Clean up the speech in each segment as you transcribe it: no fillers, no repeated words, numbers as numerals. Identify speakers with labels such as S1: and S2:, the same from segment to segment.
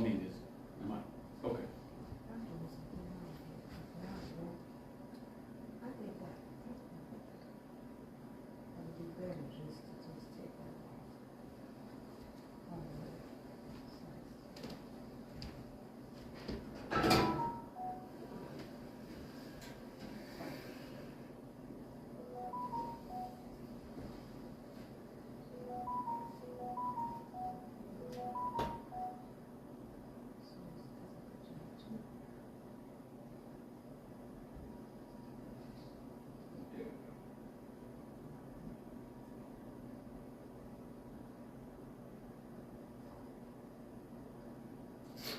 S1: don't need this. Am I? Okay.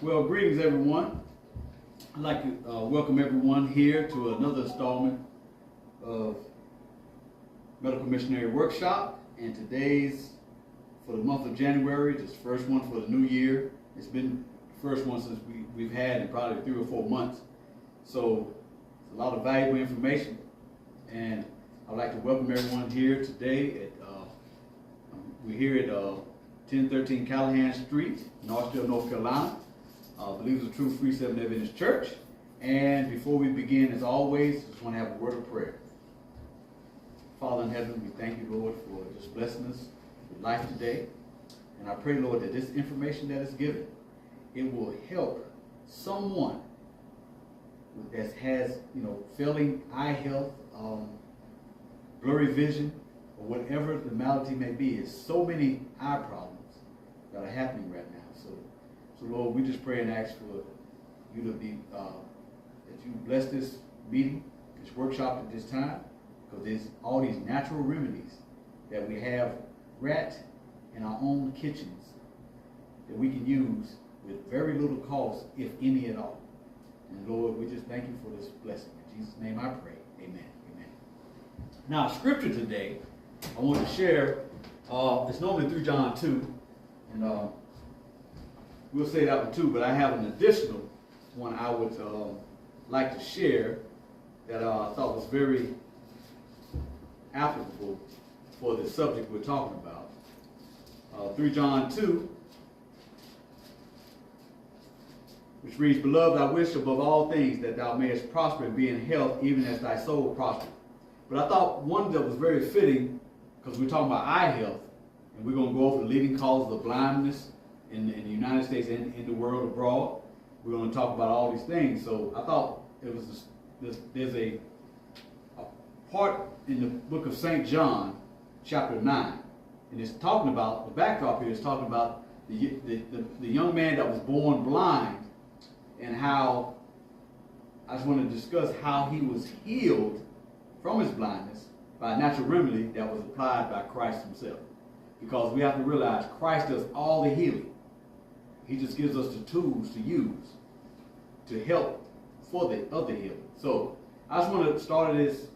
S1: Well, greetings everyone. I'd like to welcome everyone here to another installment of Medical Missionary Workshop. And today's for the month of January, this first one for the new year. It's been the first one since we've had in probably 3 or 4 months. So it's a lot of valuable information. And I'd like to welcome everyone here today. We're here at 1013 Callahan Street, Northville, North Carolina. Believers of Truth Free Seventh-day Adventist Church. And before we begin, as always, just want to have a word of prayer. Father in heaven, we thank you, Lord, for just blessing us with life today. And I pray, Lord, that this information that is given, it will help someone that has, failing eye health, blurry vision, or whatever the malady may be. There's so many eye problems that are happening right now. So Lord, we just pray and ask for you to be, that you bless this meeting, this workshop at this time, because there's all these natural remedies that we have right in our own kitchens that we can use with very little cost, if any at all. And Lord, we just thank you for this blessing. In Jesus' name I pray. Amen. Amen. Now, scripture today, I want to share, it's normally through John 2, and we'll say that one too, but I have an additional one I would like to share that I thought was very applicable for the subject we're talking about. 3 John 2, which reads, Beloved, I wish above all things that thou mayest prosper and be in health, even as thy soul prosper. But I thought one that was very fitting, because we're talking about eye health, and we're going to go over the leading causes of blindness in the United States and in the world abroad. We're going to talk about all these things. So I thought it was there's a part in the book of St. John, chapter 9, and it's talking about, the backdrop here is talking about the young man that was born blind, and how I just want to discuss how he was healed from his blindness by a natural remedy that was applied by Christ himself. Because we have to realize Christ does all the healing. He just gives us the tools to use to help for the other healing. So I just want to start this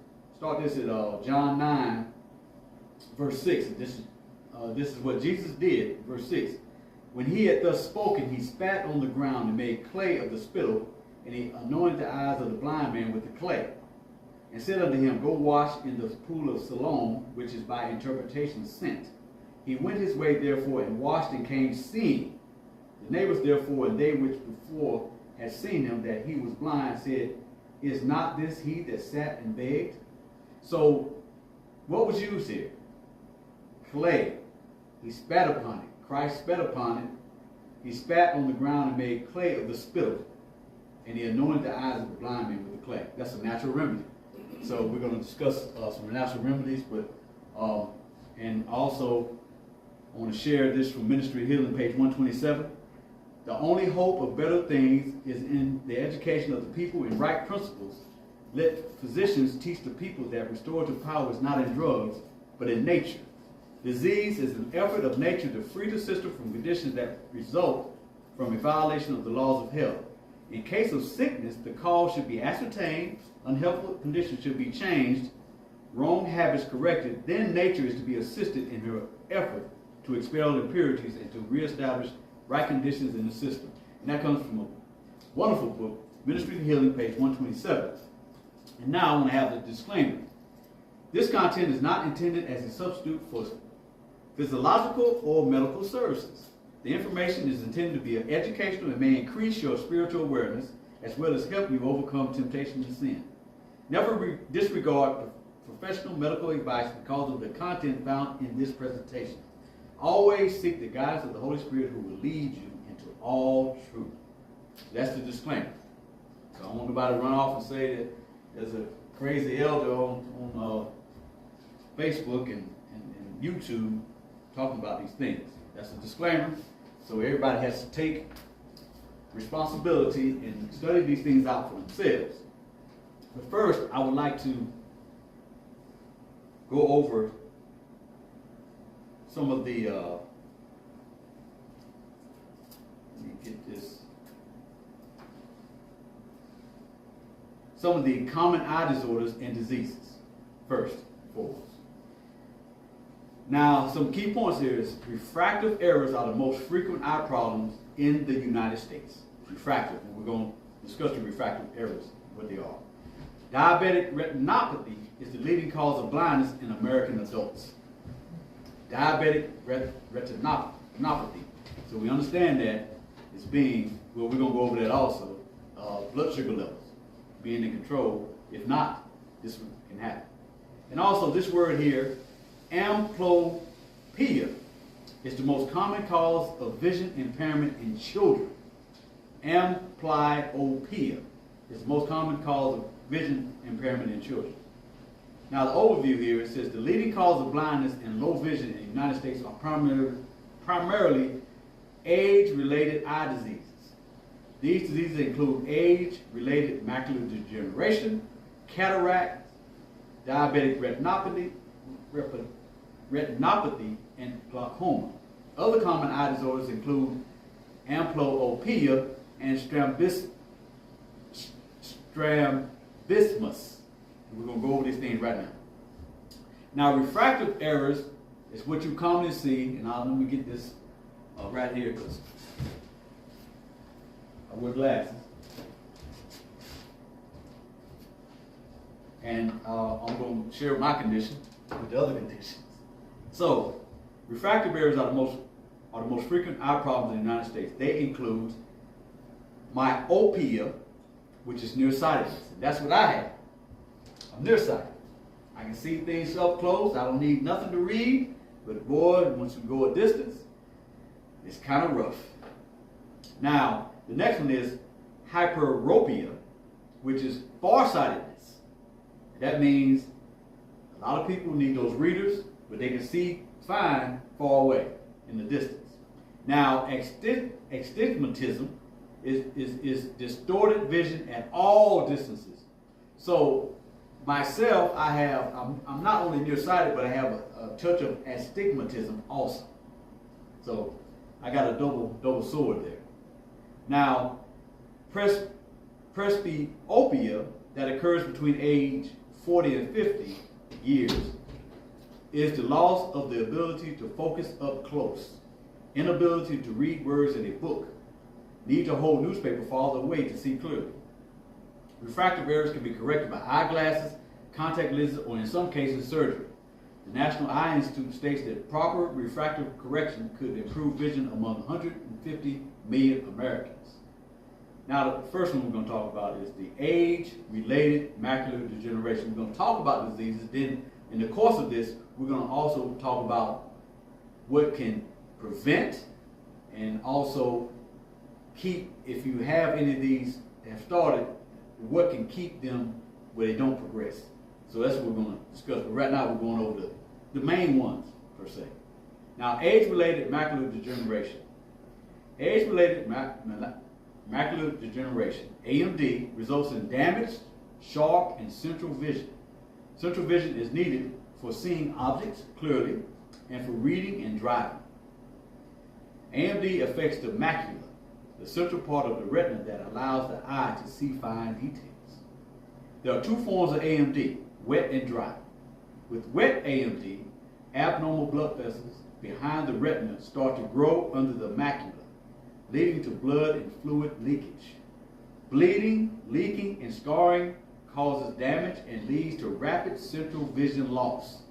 S1: at John 9, verse 6. And this is what Jesus did, verse 6. When he had thus spoken, he spat on the ground and made clay of the spittle, and he anointed the eyes of the blind man with the clay, and said unto him, Go wash in the pool of Siloam, which is by interpretation sent. He went his way therefore and washed and came seeing. The neighbors therefore, and they which before had seen him that he was blind, said, Is not this he that sat and begged? So what was used here? Clay. He spat upon it. Christ spat upon it. He spat on the ground and made clay of the spittle, and he anointed the eyes of the blind man with the clay. That's a natural remedy. So we're going to discuss some natural remedies, but and also I want to share this from Ministry Healing, page 127. The only hope of better things is in the education of the people in right principles. Let physicians teach the people that restorative power is not in drugs, but in nature. Disease is an effort of nature to free the system from conditions that result from a violation of the laws of health. In case of sickness, the cause should be ascertained, unhealthful conditions should be changed, wrong habits corrected, then nature is to be assisted in her effort to expel impurities and to reestablish right conditions in the system. And that comes from a wonderful book, Ministry of Healing, page 127. And now I want to have the disclaimer. This content is not intended as a substitute for physiological or medical services. The The information is intended to be educational and may increase your spiritual awareness as well as help you overcome temptation and sin. Never disregard professional medical advice because of the content found in this presentation. Always seek the guidance of the Holy Spirit who will lead you into all truth. That's the disclaimer. So I don't want nobody to run off and say that there's a crazy elder on Facebook and YouTube talking about these things. That's a disclaimer. So everybody has to take responsibility and study these things out for themselves. But first, I would like to go over some of the, let me get this, some of the common eye disorders and diseases first and foremost. Now, some key points here is refractive errors are the most frequent eye problems in the United States. Refractive, and we're going to discuss the refractive errors, what they are. Diabetic retinopathy is the leading cause of blindness in American adults. Diabetic retinopathy. So we understand that as being, well, we're going to go over that also, blood sugar levels being in control. If not, this can happen. And also this word here, amblyopia, is the most common cause of vision impairment in children. Amblyopia is the most common cause of vision impairment in children. Now the overview here, it says the leading cause of blindness and low vision in the United States are primarily age-related eye diseases. These diseases include age-related macular degeneration, cataract, diabetic retinopathy, and glaucoma. Other common eye disorders include amblyopia and strabismus. We're going to go over these things right now. Now, refractive errors is what you commonly see, and let me get this right here because I wear glasses. And I'm going to share my condition with the other conditions. So, refractive errors are the most frequent eye problems in the United States. They include myopia, which is nearsightedness. That's what I have. I'm nearsighted. I can see things up close. I don't need nothing to read. But boy, once you go a distance, it's kind of rough. Now, the next one is hyperopia, which is farsightedness. That means a lot of people need those readers, but they can see fine far away in the distance. Now, astigmatism is distorted vision at all distances. So, myself, I'm not only nearsighted, but I have a touch of astigmatism also. So, I got a double sword there. Now, presbyopia that occurs between age 40 and 50 years is the loss of the ability to focus up close, inability to read words in a book, need to hold newspaper farther away to see clearly. Refractive errors can be corrected by eyeglasses, contact lenses, or in some cases surgery. The National Eye Institute states that proper refractive correction could improve vision among 150 million Americans. Now, the first one we're going to talk about is the age-related macular degeneration. We're going to talk about diseases. Then, in the course of this, we're going to also talk about what can prevent and also keep, if you have any of these that have started, what can keep them where they don't progress. So that's what we're going to discuss. But right now, we're going over the main ones, per se. Now, age-related macular degeneration. Age-related macular degeneration, AMD, results in damaged, sharp, and central vision. Central vision is needed for seeing objects clearly and for reading and driving. AMD affects the macula, the central part of the retina that allows the eye to see fine details. There are two forms of AMD, wet and dry. With wet AMD, abnormal blood vessels behind the retina start to grow under the macula, leading to blood and fluid leakage. Bleeding, leaking, and scarring causes damage and leads to rapid central vision loss.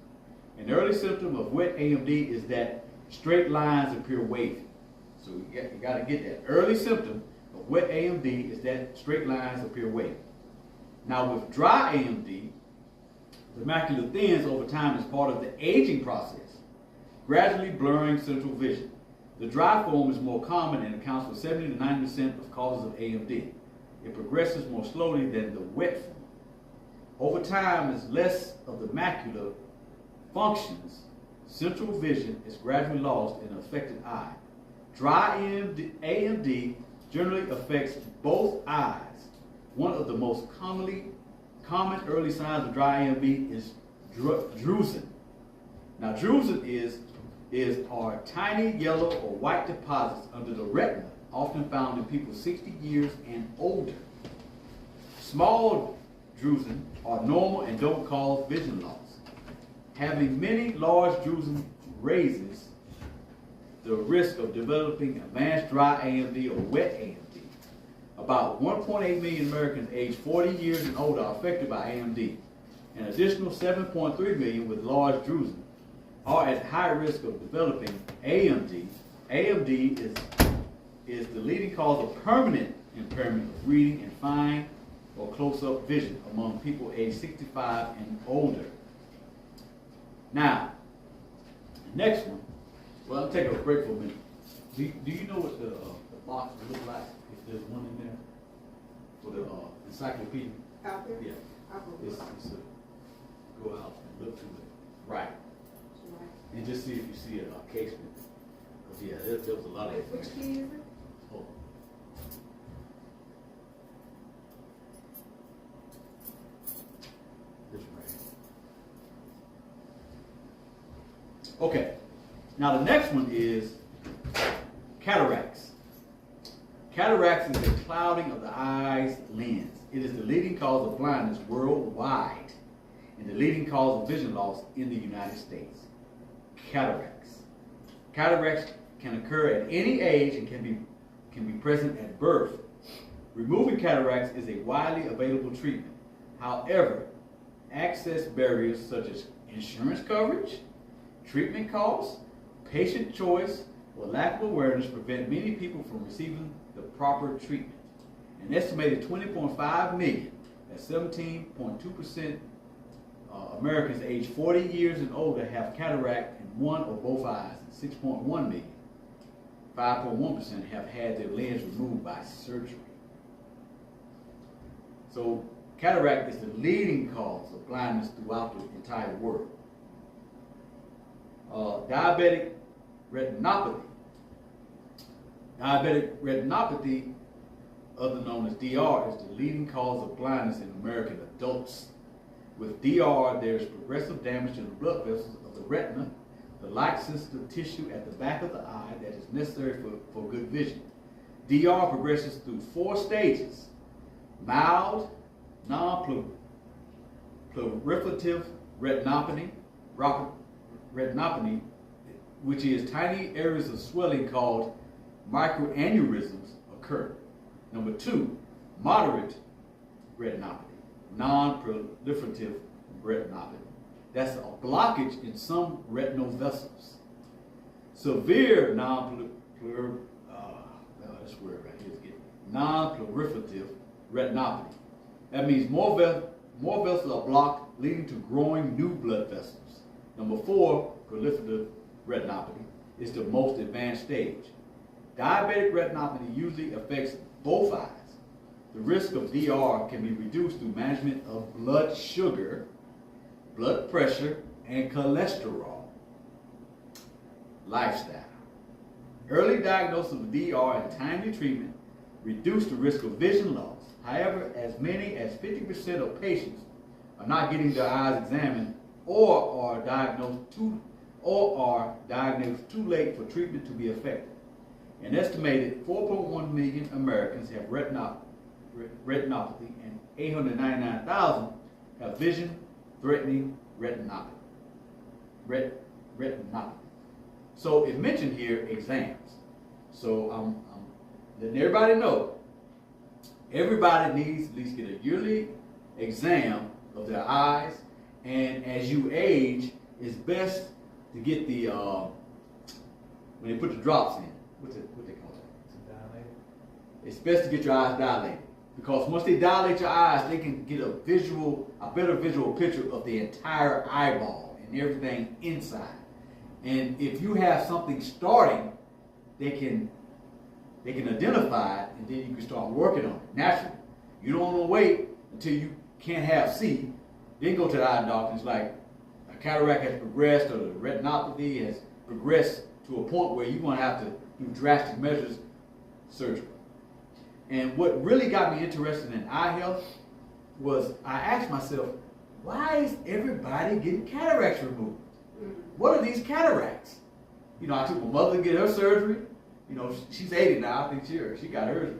S1: An early symptom of wet AMD is that straight lines appear wavy. So you got to get that. Early symptom of wet AMD is that straight lines appear wet. Now with dry AMD, the macula thins over time as part of the aging process, gradually blurring central vision. The dry form is more common and accounts for 70 to 90% of causes of AMD. It progresses more slowly than the wet form. Over time, as less of the macula functions, central vision is gradually lost in an affected eye. Dry AMD generally affects both eyes. One of the most common early signs of dry AMD is drusen. Now, drusen are tiny yellow or white deposits under the retina, often found in people 60 years and older. Small drusen are normal and don't cause vision loss. Having many large drusen raises the risk of developing advanced dry AMD or wet AMD. About 1.8 million Americans aged 40 years and older are affected by AMD. An additional 7.3 million with large drusen are at high risk of developing AMD. AMD is the leading cause of permanent impairment of reading and fine or close-up vision among people aged 65 and older. Now, the next one, well, I'll take a break for a minute. Do you know what the box would look like if there's one in there for the encyclopedia?
S2: Out there?
S1: Yeah. It's go out and look through it. Right. And just see if you see a case with it. Because, yeah, there was a lot of
S2: Which
S1: information.
S2: key is it?
S1: Oh. This one right here. Okay. Now, the next one is cataracts. Cataracts is the clouding of the eye's lens. It is the leading cause of blindness worldwide and the leading cause of vision loss in the United States. Cataracts. Cataracts can occur at any age and can be present at birth. Removing cataracts is a widely available treatment. However, access barriers such as insurance coverage, treatment costs, patient choice, or lack of awareness prevent many people from receiving the proper treatment. An estimated 20.5 million, that's 17.2%, Americans aged 40 years and older have cataract in one or both eyes, and 6.1 million, 5.1% have had their lens removed by surgery. So cataract is the leading cause of blindness throughout the entire world. Diabetic retinopathy. Diabetic retinopathy, other known as DR, is the leading cause of blindness in American adults. With DR, there is progressive damage to the blood vessels of the retina, the light-sensitive tissue at the back of the eye that is necessary for good vision. DR progresses through 4 stages: mild, non-proliferative retinopathy, which is tiny areas of swelling called microaneurysms occur. Number 2, moderate retinopathy, non-proliferative retinopathy. That's a blockage in some retinal vessels. Severe non-proliferative retinopathy. That means more vessels are blocked, leading to growing new blood vessels. Number 4, proliferative retinopathy, is the most advanced stage. Diabetic retinopathy usually affects both eyes. The risk of DR can be reduced through management of blood sugar, blood pressure, and cholesterol. Lifestyle. Early diagnosis of DR and timely treatment reduce the risk of vision loss. However, as many as 50% of patients are not getting their eyes examined or are diagnosed too late for treatment to be effective. An estimated 4.1 million Americans have retinopathy and 899,000 have vision-threatening retinopathy. So it mentioned here exams. So I'm letting everybody know, everybody needs to at least get a yearly exam of their eyes, and as you age, it's best to get the, when they put the drops in, what they call that? It's best to get your eyes dilated, because once they dilate your eyes, they can get a better visual picture of the entire eyeball and everything inside. And if you have something starting, they can identify it, and then you can start working on it naturally. You don't want to wait until you can't have see, then go to the eye doctor. It's like a cataract has progressed, or the retinopathy has progressed to a point where you're going to have to do drastic measures, surgery. And what really got me interested in eye health was I asked myself, why is everybody getting cataracts removed? What are these cataracts? You know, I took my mother to get her surgery. You know, she's 80 now. I think she got hers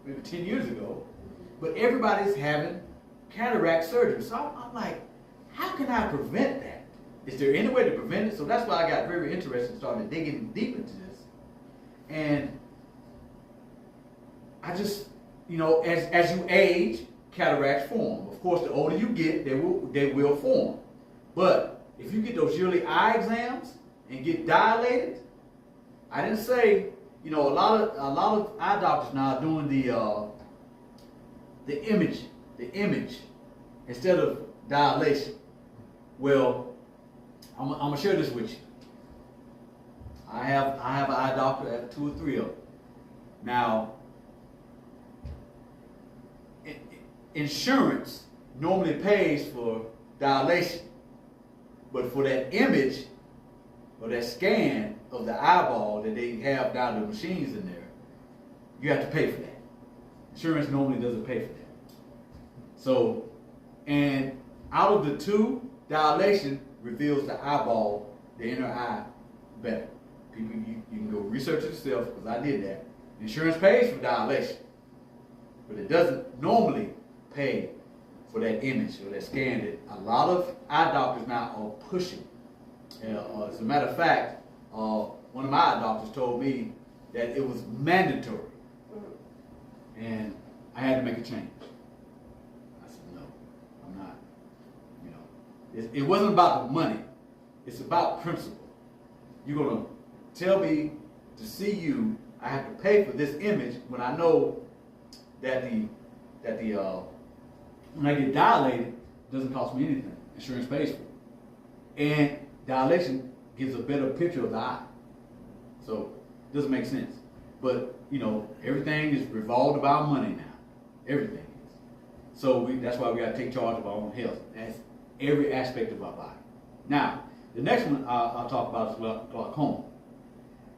S1: maybe 10 years ago. But everybody's having cataract surgery. So I'm like, how can I prevent that? Is there any way to prevent it? So that's why I got very interested and started digging deep into this. And I just, you know, as you age, cataracts form. Of course, the older you get, they will form. But if you get those yearly eye exams and get dilated, I didn't say, you know, a lot of eye doctors now are doing the image instead of dilation. Well, I'm gonna share this with you. I have an eye doctor. I have 2 or 3 of them. Now, insurance normally pays for dilation, but for that image or that scan of the eyeball that they have down the machines in there, you have to pay for that. Insurance normally doesn't pay for that. So, and out of the 2, dilation reveals the eyeball, the inner eye, better. You can go research it yourself, because I did that. Insurance pays for dilation, but it doesn't normally pay for that image or that scan that a lot of eye doctors now are pushing. As a matter of fact, one of my eye doctors told me that it was mandatory, and I had to make a change. I said, no, I'm not. You know, it wasn't about the money. It's about principle. You're gonna tell me to see you, I have to pay for this image when I know that when I get dilated, it doesn't cost me anything. Insurance pays for it. And dilation gives a better picture of the eye. So it doesn't make sense. But, you know, everything is revolved about money now. Everything is. So that's why we got to take charge of our own health. That's every aspect of our body. Now, the next one I'll talk about is glaucoma.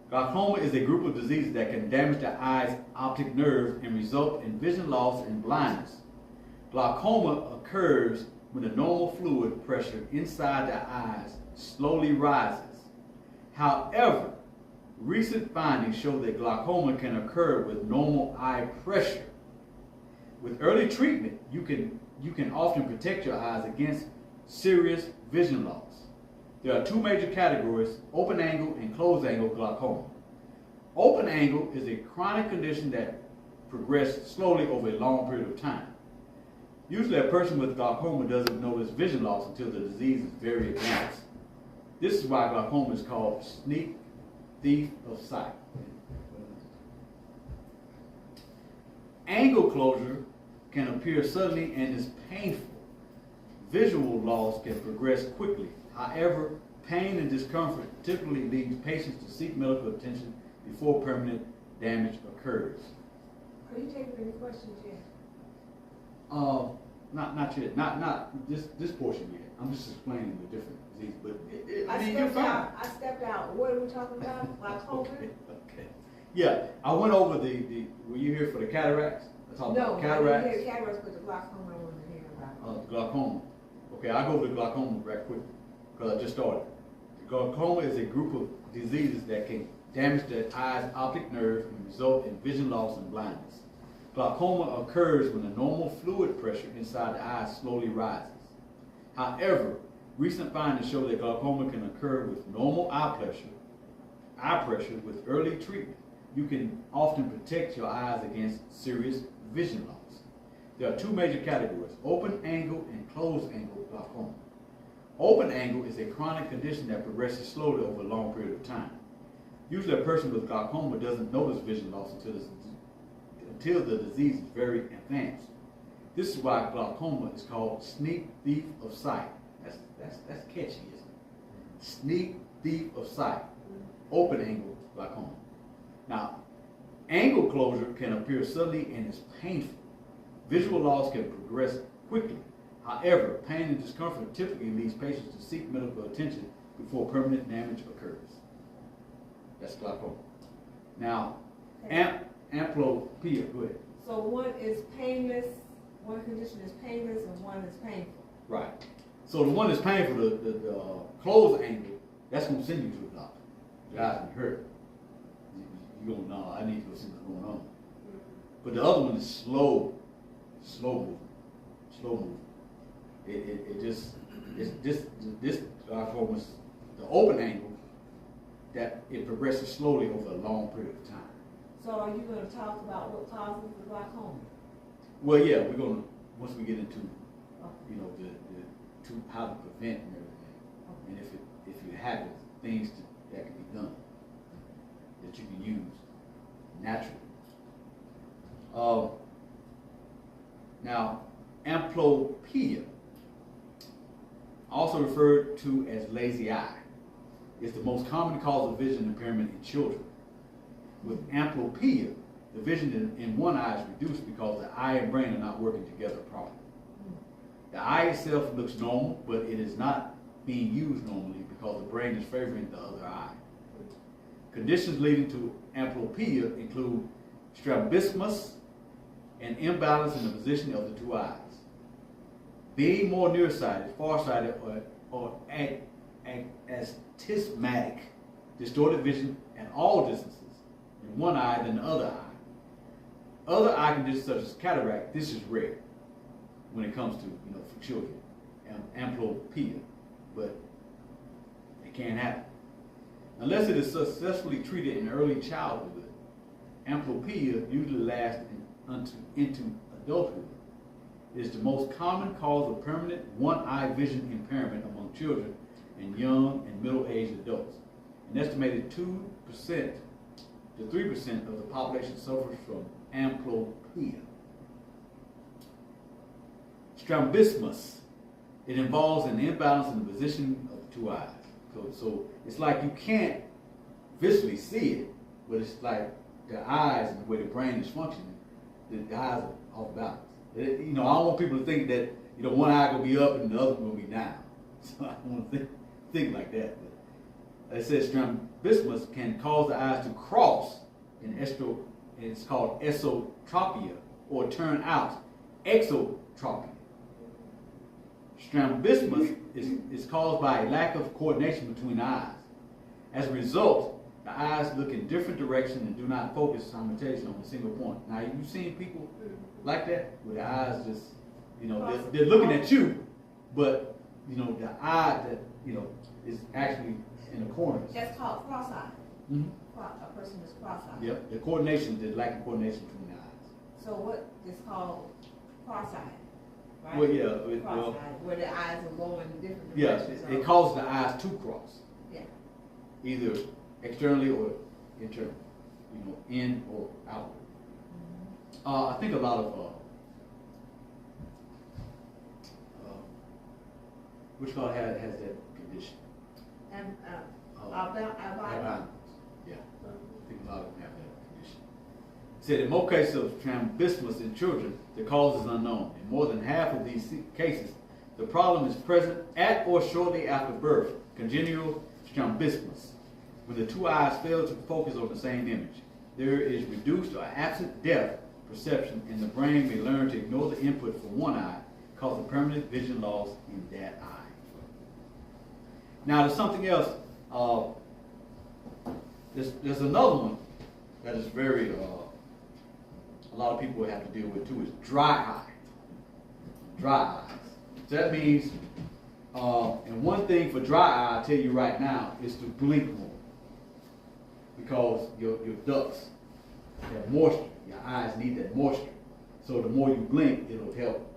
S1: Glaucoma is a group of diseases that can damage the eye's optic nerve and result in vision loss and blindness. Glaucoma occurs when the normal fluid pressure inside the eyes slowly rises. However, recent findings show that glaucoma can occur with normal eye pressure. With early treatment, you can often protect your eyes against serious vision loss. There are 2 major categories: open angle and closed angle glaucoma. Open angle is a chronic condition that progresses slowly over a long period of time. Usually a person with glaucoma doesn't notice vision loss until the disease is very advanced. This is why glaucoma is called sneak thief of sight. Angle closure can appear suddenly and is painful. Visual loss can progress quickly. However, pain and discomfort typically leads patients to seek medical attention before permanent damage occurs.
S2: Are you taking any questions yet?
S1: Not yet. Not this portion yet. I'm just explaining the different diseases. But
S2: I stepped out. What are we talking about? Glaucoma?
S1: Okay. Yeah, I went over were you here for the cataracts?
S2: No,
S1: about cataracts.
S2: I didn't hear cataracts, but the glaucoma I wanted to hear about.
S1: Glaucoma. Okay, I'll go over the glaucoma right quick, because I just started. Glaucoma is a group of diseases that can damage the eye's optic nerve and result in vision loss and blindness. Glaucoma occurs when the normal fluid pressure inside the eye slowly rises. However, recent findings show that glaucoma can occur with normal eye pressure with early treatment. You can often protect your eyes against serious vision loss. There are 2 major categories: open angle and closed angle glaucoma. Open angle is a chronic condition that progresses slowly over a long period of time. Usually a person with glaucoma doesn't notice vision loss until the disease is very advanced. This is why glaucoma is called sneak thief of sight. That's catchy, isn't it? Sneak thief of sight. Open angle glaucoma. Now, angle closure can appear suddenly and is painful. Visual loss can progress quickly. However, pain and discomfort typically leads patients to seek medical attention before permanent damage occurs. That's glaucoma. Now, amblyopia, go ahead.
S2: So one is painless, one condition is painless, and one is painful.
S1: Right. So the one that's painful, the closed angle, that's going to send you to the doctor. Your eyes be hurt. You're going, no, I need to go see what's going on. But the other one is slow moving. This glaucoma is the open angle that it progresses slowly over a long period of time.
S2: So are you going to talk about what causes the glaucoma?
S1: Well, yeah, we're going to, once we get into, you know, how to prevent and everything. And if you have it, things that can be done that you can use naturally. Now, amblyopia, also referred to as lazy eye, is the most common cause of vision impairment in children. With amblyopia, the vision in one eye is reduced because the eye and brain are not working together properly. The eye itself looks normal, but it is not being used normally because the brain is favoring the other eye. Conditions leading to amblyopia include strabismus, an imbalance in the position of the two eyes. Being more nearsighted, farsighted, or astigmatic, distorted vision at all distances in one eye than the other eye. Other eye conditions such as cataract, this is rare when it comes to, you know, for children, amblyopia, but it can happen. Unless it is successfully treated in early childhood, amblyopia usually lasts into adulthood. It is the most common cause of permanent one-eye vision impairment among children and young and middle-aged adults. An estimated 2% to 3% of the population suffers from amblyopia. Strabismus, it involves an imbalance in the position of the two eyes. So it's like you can't visually see it, but it's like the eyes and the way the brain is functioning, the eyes are off balance. You know, I don't want people to think that, you know, one eye gonna be up and the other gonna be down. So I don't want to think like that. But it says strabismus can cause the eyes to cross in it's called esotropia, or turn out exotropia. Strabismus is caused by a lack of coordination between the eyes. As a result, the eyes look in different directions and do not focus simultaneously on a single point. Now, you've seen people like that, where the eyes just, you know, they're looking at you, but, you know, the eye that, you know, is actually in the corners.
S2: That's called cross-eyed.
S1: Mm-hmm.
S2: A person is cross-eyed.
S1: Yep, the coordination, there's lack of coordination between the eyes.
S2: So what is called cross-eyed? Right?
S1: Well, yeah,
S2: cross-eyed, where the eyes are going in different
S1: yes,
S2: directions.
S1: it causes the eyes to cross.
S2: Yeah.
S1: Either externally or internally, you know, in or out. I think a lot of which one has that condition?
S2: And
S1: Albino.
S2: albino.
S1: Yeah, I think a lot of them have that condition. It said in most cases of strabismus in children, the cause is unknown. In more than half of these cases, the problem is present at or shortly after birth, congenital strabismus, when the two eyes fail to focus on the same image. There is reduced or absent depth perception, and the brain may learn to ignore the input from one eye, causing permanent vision loss in that eye. Now, there's something else. There's another one that is very, a lot of people have to deal with too, is dry eye. Dry eyes. So that means, and one thing for dry eye, I'll tell you right now, is to blink more. Because your ducts have moisture. Your eyes need that moisture. So the more you blink, it'll help,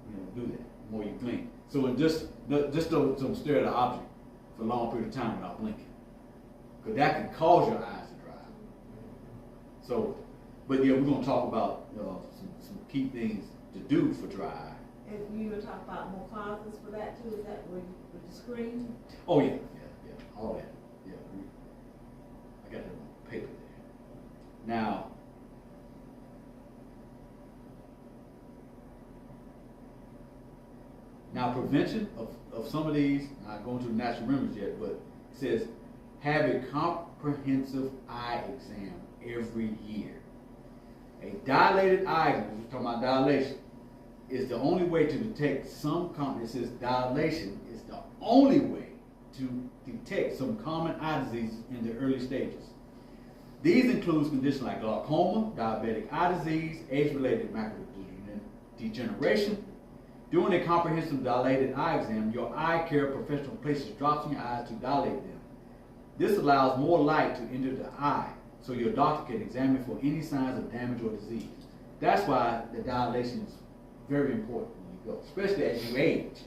S1: you know, do that. The more you blink. So just don't stare at an object for a long period of time without blinking. because that can cause your eyes to dry. So, but yeah, we're going to talk about some key things to do for dry eye.
S2: And you were talking about more causes for that too, is that where you, with the screen?
S1: Oh yeah, all that. Yeah, I got that on paper there. Now prevention of some of these, not going to the natural remedies yet, but it says have a comprehensive eye exam every year. A dilated eye exam, we're talking about dilation, is the only way to detect some common, it says dilation is the only way to detect some common eye diseases in the early stages. These include conditions like glaucoma, diabetic eye disease, age-related macular degeneration. During a comprehensive dilated eye exam, your eye care professional places drops in your eyes to dilate them. This allows more light to enter the eye, so your doctor can examine for any signs of damage or disease. That's why the dilation is very important when you go, especially as you age.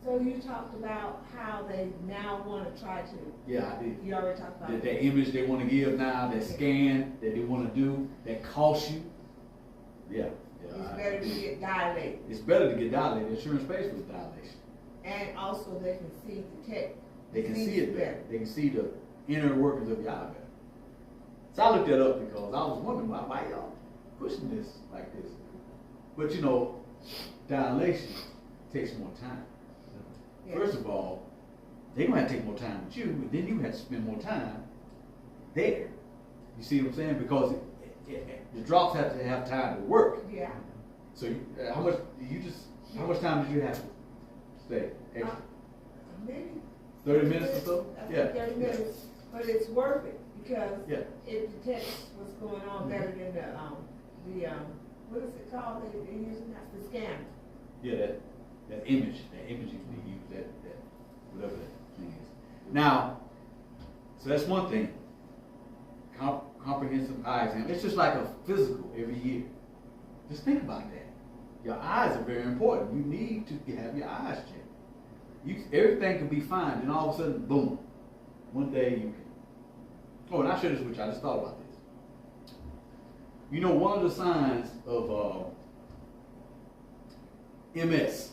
S2: So you talked about how they now want to try to.
S1: Yeah, I did.
S2: You already talked about
S1: that image they want to give now, that scan that they want to do, that costs you. Yeah.
S2: It's better to get dilated.
S1: It's better to get dilated. Insurance pays for the dilation.
S2: And also they can see, detect.
S1: They can see it better. They can see the inner workings of your eye better. So I looked that up because I was wondering why y'all pushing this like this. But you know, dilation takes more time. Yeah. First of all, they're going to have to take more time with you, but then you have to spend more time there. You see what I'm saying? Because the drops have to have time to work.
S2: Yeah.
S1: So how much time did you have to stay extra?
S2: Maybe
S1: 30 minutes or so?
S2: I think 30 minutes. Yeah. But it's worth it because
S1: yeah.
S2: It detects what's going on better than the what is it called? They're using that, the scanner.
S1: Yeah, that image you use, that whatever that thing is. Now, so that's one thing. Comprehensive eye exam. It's just like a physical every year. Just think about that. Your eyes are very important. You need to have your eyes checked. Everything can be fine, and all of a sudden, boom, one day you can. Oh, and I share this with you. I just thought about this. You know, one of the signs of MS,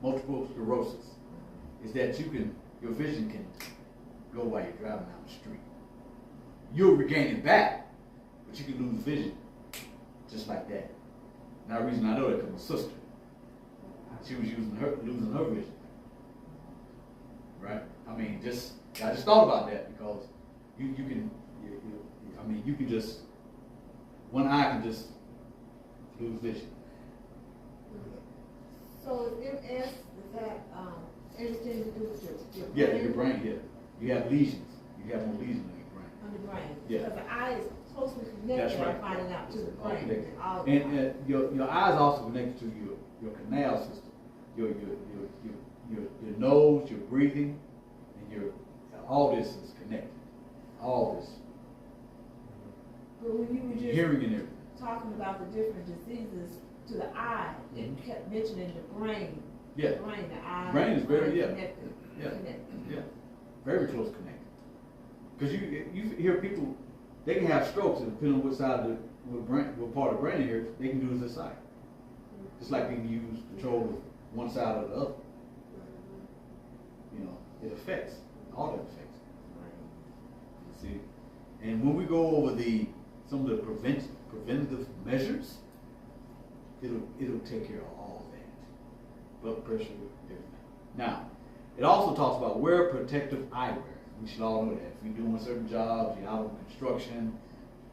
S1: multiple sclerosis, is that your vision can go while you're driving down the street. You'll regain it back, but you can lose vision just like that. Now, the reason I know that because my sister, she was losing her vision. Right? I mean, I just thought about that because you can just, one eye can just lose vision.
S2: So MS, is that anything to do with your brain?
S1: Yeah, your brain, yeah. You have lesions. You have more lesions in your brain.
S2: On the brain.
S1: Yeah.
S2: Because the eye is closely connected.
S1: That's right.
S2: I'm finding out to the brain.
S1: And your eyes also connected to your canal system, your nose, your breathing, and all this is connected. All this.
S2: But when you were just
S1: hearing and everything.
S2: Talking about the different diseases to the eye, it kept mentioning the brain.
S1: Yeah.
S2: The brain, the eye.
S1: Brain is very
S2: connected.
S1: Yeah.
S2: Connected.
S1: Yeah. Very close connected. Because you hear people, they can have strokes, and depending on what side of what part of the brain here, they can do this side. Just like they can use control of one side or the other. You know, it affects, all that affects. You see? And when we go over some of the preventative measures, it'll take care of all that. Blood pressure, everything. Now, it also talks about wear protective eyewear. We should all know that. If you're doing certain jobs, you're out on construction,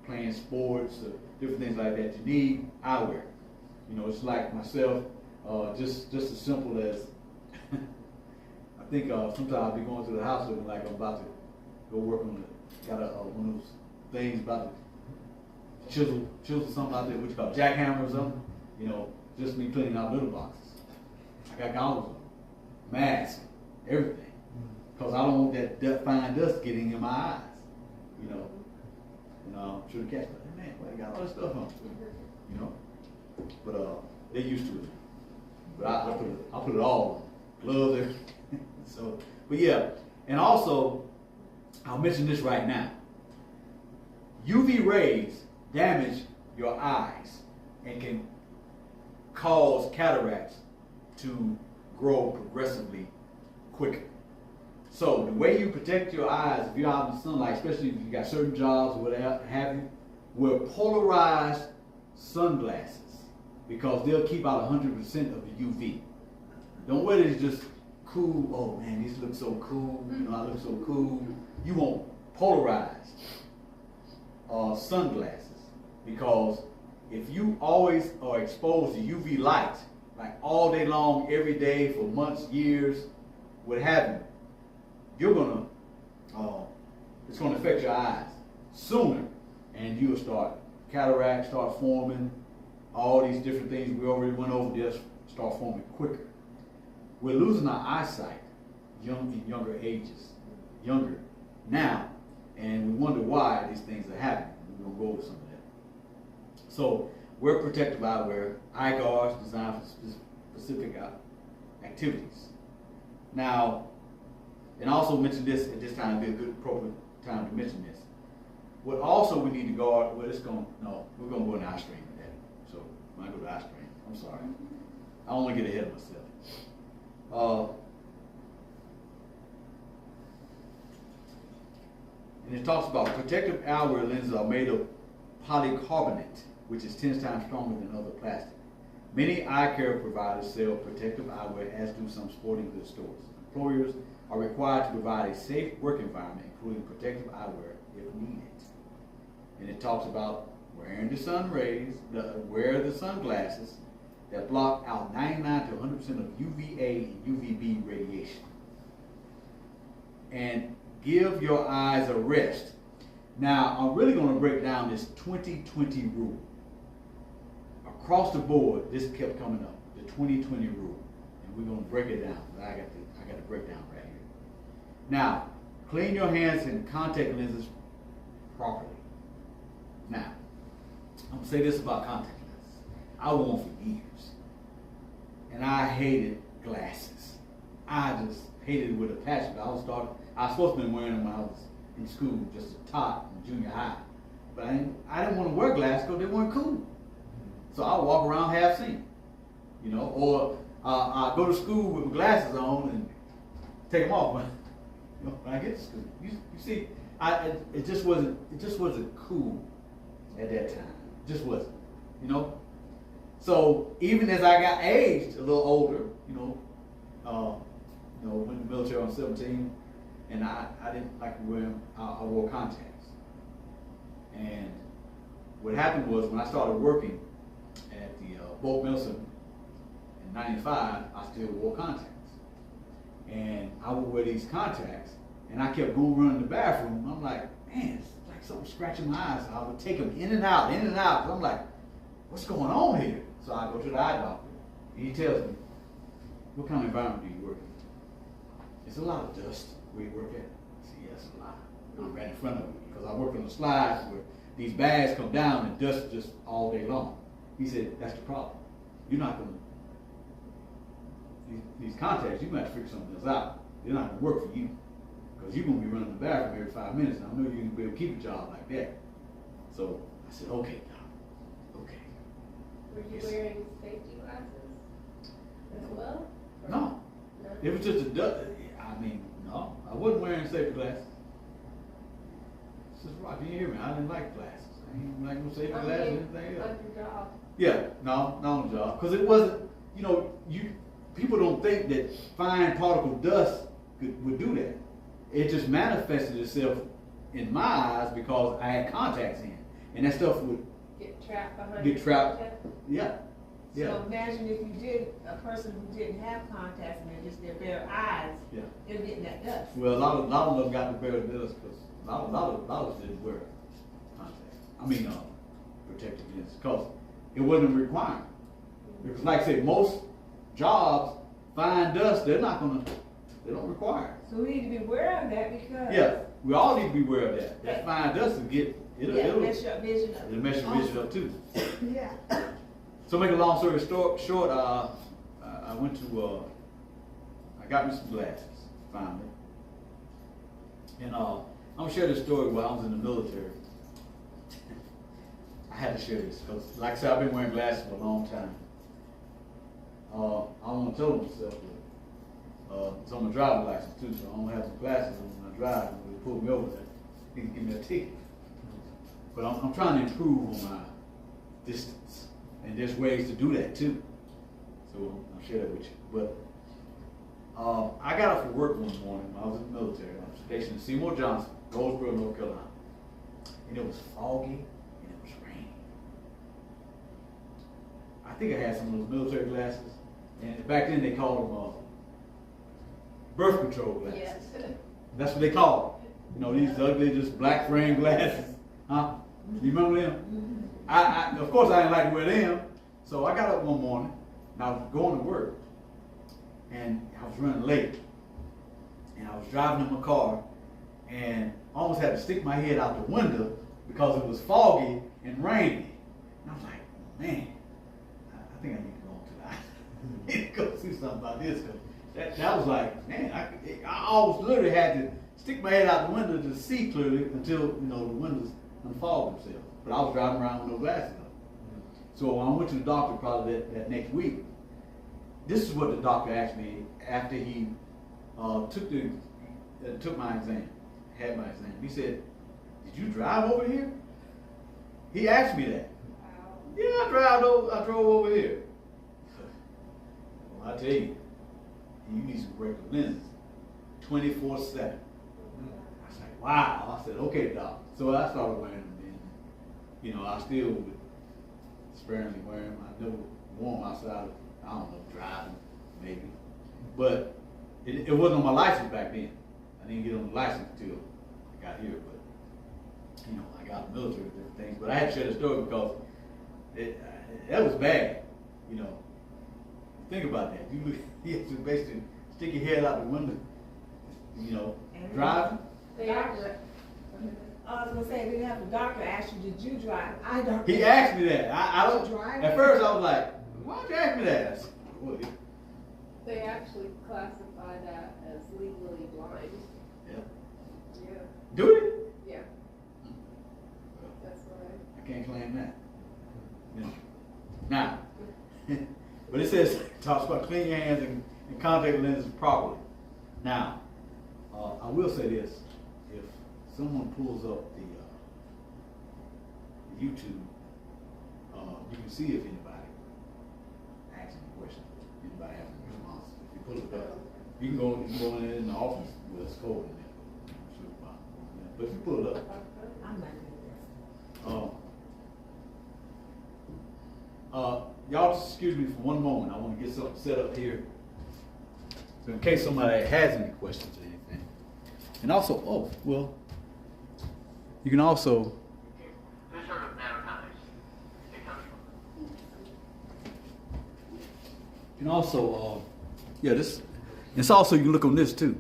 S1: playing sports, different things like that, you need eyewear. You know, it's like myself, just as simple as, I think sometimes I'll be going to the house looking like I'm about to go work on got one of those things about to chisel something out there, what you call jackhammer or something. You know, just me cleaning out little boxes. I got goggles on, mask, everything. Because I don't want that fine dust getting in my eyes. You know. I'm sure the cat's like, man, why you got all this stuff on? You know. But they used to it. But I put it all on. Gloves, everything. So, but yeah. And also, I'll mention this right now. UV rays damage your eyes and can cause cataracts to grow progressively quicker. So the way you protect your eyes if you're out in the sunlight, especially if you got certain jobs or whatever have you, wear polarized sunglasses because they'll keep out 100% of the UV. Don't wear these just cool, oh man, these look so cool, you know, I look so cool. You want polarized sunglasses because if you always are exposed to UV light, like all day long, every day for months, years, what have you, you're gonna, it's gonna affect your eyes sooner, and you'll start cataracts start forming, all these different things we already went over. They'll start forming quicker. We're losing our eyesight in younger ages, younger now, and we wonder why these things are happening. We're gonna go over some of that. So wear protective eyewear, eye guards designed for specific activities. Now, and also mention this at this time, be a good appropriate time to mention this. What also we need to guard, well, we're going to go in the eye strain with that. So when I go to eye strain, I'm sorry. I don't want to get ahead of myself. And it talks about protective eyewear lenses are made of polycarbonate, which is 10 times stronger than other plastic. Many eye care providers sell protective eyewear, as do some sporting goods stores. Employers are required to provide a safe work environment, including protective eyewear if needed. And it talks about wearing the sun rays, wear the sunglasses that block out 99 to 100% of UVA and UVB radiation. And give your eyes a rest. Now, I'm really going to break down this 20/20 rule. Across the board, this kept coming up, the 20/20 rule. And we're going to break it down. I got the breakdown right here. Now, clean your hands and contact lenses properly. Now, I'm going to say this about contact lenses. I wore them for years. And I hated glasses. I just hated it with a passion. I was supposed to be wearing them when I was in school, just a tot in junior high. But I didn't want to wear glasses because they weren't cool. So I would walk around half seen, you know, or I go to school with my glasses on and take them off when I get to school. You see, it just wasn't cool at that time. It just wasn't, you know. So even as I got aged a little older, went in the military when I was 17, and I didn't like to wear them. I wore contacts. And what happened was when I started working at the Boat Milson in '95, I still wore contacts. And I would wear these contacts, and I kept going running the bathroom. I'm like, man, it's like something scratching my eyes. So I would take them in and out, in and out. So I'm like, what's going on here? So I go to the eye doctor, and he tells me, what kind of environment do you work in? It's a lot of dust where you work at. I said, yes, a lot. I'm right in front of me because I work on the slides where these bags come down and dust just all day long. He said, that's the problem. You're not going to, these contacts, you're going to have to figure something else out. They're not going to work for you because you're going to be running the bathroom every 5 minutes, and I know you're going to be able to keep a job like that. So I said, okay, doc, okay.
S3: Were you wearing safety glasses as well?
S1: No. It was just a dust. No, I wasn't wearing safety glasses. This is right. You hear me? I didn't like glasses. I didn't like no safety glasses or anything else.
S3: On your job.
S1: Yeah, no, not on the job. Because it wasn't, people don't think that fine particle dust would do that. It just manifested itself in my eyes because I had contacts in. And that stuff would
S3: get trapped behind
S1: get trapped. Yeah. Yeah.
S2: So imagine if you did, a person who didn't have contacts and they're just their bare eyes,
S1: Yeah.
S2: they're getting that dust.
S1: Well, a lot of them got the bare dust because a lot of us didn't wear contacts. Protective lenses because it wasn't a requirement. Because like I said, most jobs, fine dust, they don't require it.
S2: So we need to be aware of that because
S1: Yeah, we all need to be aware of that. That fine dust it'll
S2: mess your vision up.
S1: mess your vision up too.
S2: Yeah.
S1: So make a long story short, I went to, I got me some glasses, finally. And I'm gonna share this story while I was in the military. I had to share this because, like I said, I've been wearing glasses for a long time. I don't want to tell myself, but it's on my driver's license too, so I don't have some glasses on when I drive. When they pull me over there, they can give me a ticket. But I'm trying to improve on my distance, and there's ways to do that too. So I'll share that with you. But I got up for work one morning when I was in the military. I was stationed in Seymour Johnson, Goldsboro, North Carolina, and it was foggy and it was raining. I think I had some of those military glasses, and back then they called them birth control glasses.
S3: Yes.
S1: That's what they called them. You know, these ugly, just black frame glasses. Huh? You remember them? I of course I didn't like to wear them, so I got up one morning and I was going to work, and I was running late, and I was driving in my car, and almost had to stick my head out the window because it was foggy and rainy. And I was like, man, I think I need to go on tonight. I need to go see something about this, because that was like, man, I almost literally had to stick my head out the window to see clearly until, you know, the windows unfold themselves. But I was driving around with no glasses on. So when I went to the doctor probably that next week, this is what the doctor asked me after he took my exam, had my exam. He said, "Did you drive over here?" He asked me that.
S3: Wow.
S1: Yeah, I drove over here. Well, I tell you need some corrective lenses, 24/7. I was like, wow. I said, okay, doc. So I started wearing them. And, you know, I still would sparingly wear them. I never wore them outside of, I don't know, driving, maybe. But it wasn't on my license back then. I didn't get on the license until I got here. But, you know, I got the military and different things. But I had to share the story because that was bad, you know. Think about that. You have to basically stick your head out the window, you know, driving.
S2: Doctor, I was gonna say, they have the doctor ask you, did you drive? I don't.
S1: He asked me that. I
S2: Did
S1: don't.
S2: you drive?
S1: At first, I was like, "Why'd you ask me that?" I said, well,
S3: They actually classify that as legally blind.
S1: yeah.
S3: Yeah.
S1: Do it.
S3: Yeah. That's right.
S1: I can't claim that. You know. Now, but it says talks about clean your hands and contact lenses properly. Now, I will say this: if someone pulls up the YouTube, you can see if anybody asks any questions, anybody has any response. If you pull it up, you can go in the office with a code in there. But if you pull it up,
S2: I'm not doing
S1: y'all just excuse me for one moment. I want to get something set up here. So in case somebody has any questions or anything. And also, you can also it's also, you can look on this too.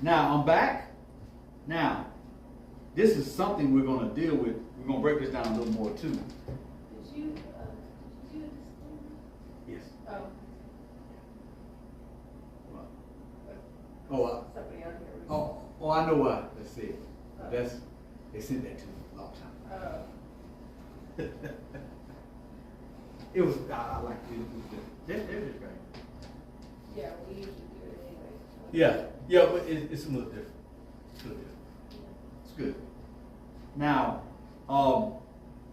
S1: Now, I'm back. Now, this is something we're going to deal with. We're going to break this down a little more too.
S3: Did you do this?
S1: Yes.
S3: Oh.
S1: What?
S3: Somebody on here.
S1: Oh, I know why. Let's see. They sent that to me a long time ago. It was, I like it. They're just great.
S3: Yeah, we usually do it anyway.
S1: Yeah, but it's a little different. It's good. Now,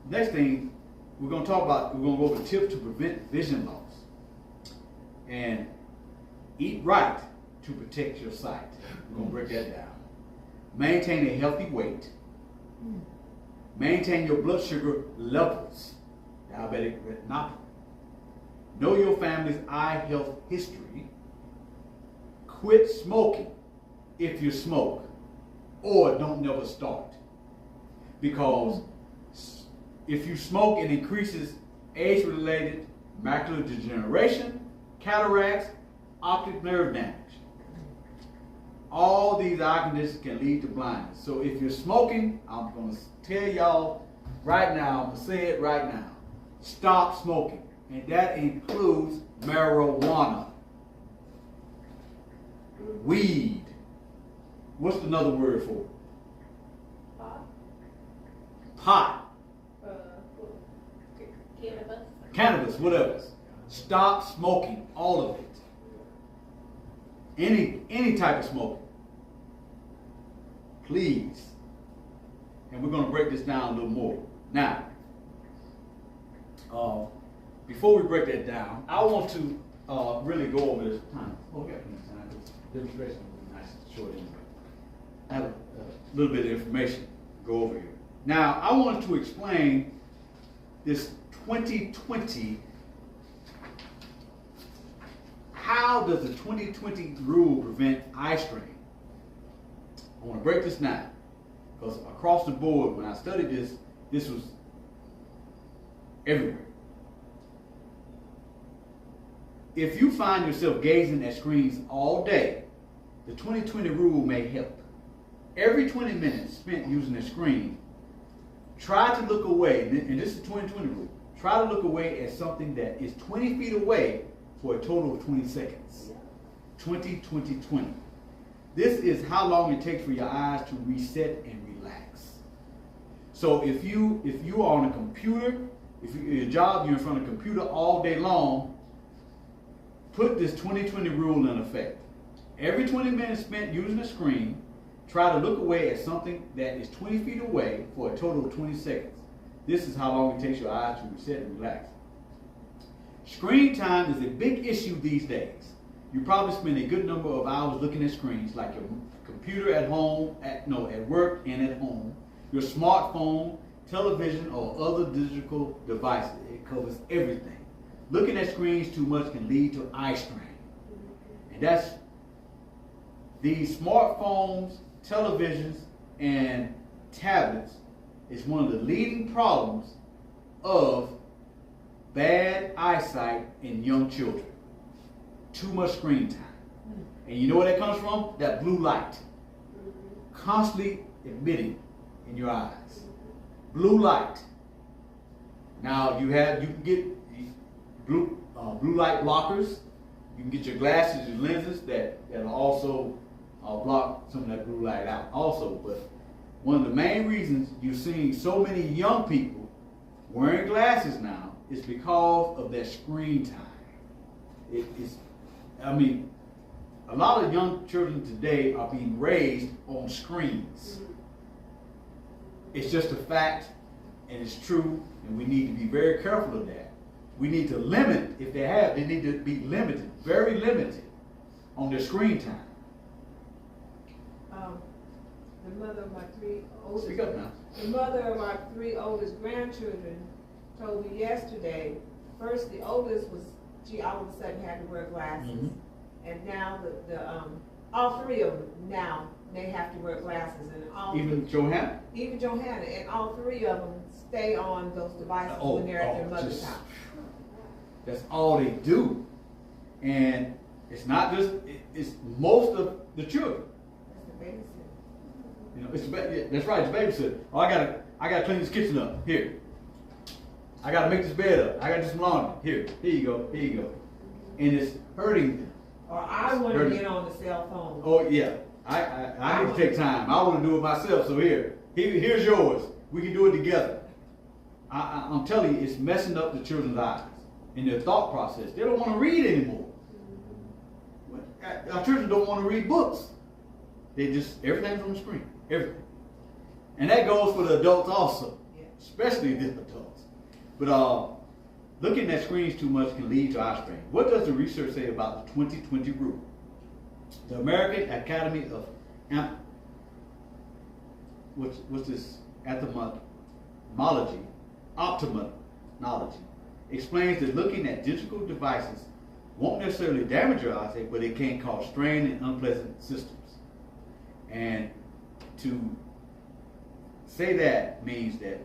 S1: next thing we're going to talk about, we're going to go over tips to prevent vision loss. And eat right to protect your sight. We're going to break that down. Maintain a healthy weight. Maintain your blood sugar levels. Diabetic retinopathy. Know your family's eye health history. Quit smoking if you smoke, or don't never start. Because if you smoke, it increases age-related macular degeneration, cataracts, optic nerve damage. all these eye conditions can lead to blindness. So if you're smoking, I'm going to tell y'all right now, I'm going to say it right now. Stop smoking. And that includes marijuana, weed. What's another word for it?
S3: Pot.
S1: Pot,
S3: Cannabis.
S1: cannabis, whatever. Stop smoking, all of it. Any type of smoking. Please. And we're going to break this down a little more. Now, before we break that down, I want to really go over this time. Oh, we got plenty of time. This demonstration will be nice and short anyway. I have a little bit of information to go over here. Now, I wanted to explain this 2020. How does the 2020 rule prevent eye strain? I want to break this down because across the board, when I studied this, this was everywhere. If you find yourself gazing at screens all day, the 2020 rule may help. Every 20 minutes spent using a screen, try to look away, and this is the 2020 rule, try to look away at something that is 20 feet away for a total of 20 seconds. 20, 20, 20. This is how long it takes for your eyes to reset and relax. So if you are on a computer, if your job, you're in front of a computer all day long, put this 20-20 rule in effect. Every 20 minutes spent using a screen, try to look away at something that is 20 feet away for a total of 20 seconds. This is how long it takes your eyes to reset and relax. Screen time is a big issue these days. You probably spend a good number of hours looking at screens, like your computer at home, at work and at home, your smartphone, television, or other digital devices. It covers everything. Looking at screens too much can lead to eye strain. And that's these smartphones, televisions, and tablets is one of the leading problems of bad eyesight in young children. Too much screen time. And you know where that comes from? That blue light. Constantly emitting in your eyes. Blue light. Now you can get blue light blockers. You can get your glasses, your lenses that'll also block some of that blue light out also. But one of the main reasons you're seeing so many young people wearing glasses now is because of their screen time. A lot of young children today are being raised on screens. It's just a fact, and it's true, and we need to be very careful of that. We need to limit, if they need to be limited, very limited on their screen time.
S2: The mother of my three oldest.
S1: Speak up now.
S2: The mother of our three oldest grandchildren told me yesterday. First, the oldest she all of a sudden had to wear glasses, and now all three of them now they have to wear glasses, and
S1: Even Johanna.
S2: Even Johanna, and all three of them stay on those devices when they're at their mother's house.
S1: That's all they do, and it's not just. It's most of the children.
S2: That's the babysitter.
S1: You know, that's right. It's babysitter. Oh, I gotta clean this kitchen up. Here. I gotta make this bed up. I gotta do some laundry. Here you go. And it's hurting them.
S2: Or I want to get on the cell phone.
S1: Oh yeah. I need to take time. I want to do it myself. So here's yours. We can do it together. I'm telling you, it's messing up the children's eyes and their thought process. They don't want to read anymore. Our children don't want to read books. They just everything's on the screen. Everything. And that goes for the adults also, especially the adults. But looking at screens too much can lead to eye strain. What does the research say about the 20-20 rule? The American Academy of Ophthalmology explains that looking at digital devices won't necessarily damage your eyesight, but it can cause strain and unpleasant systems. And to say that means that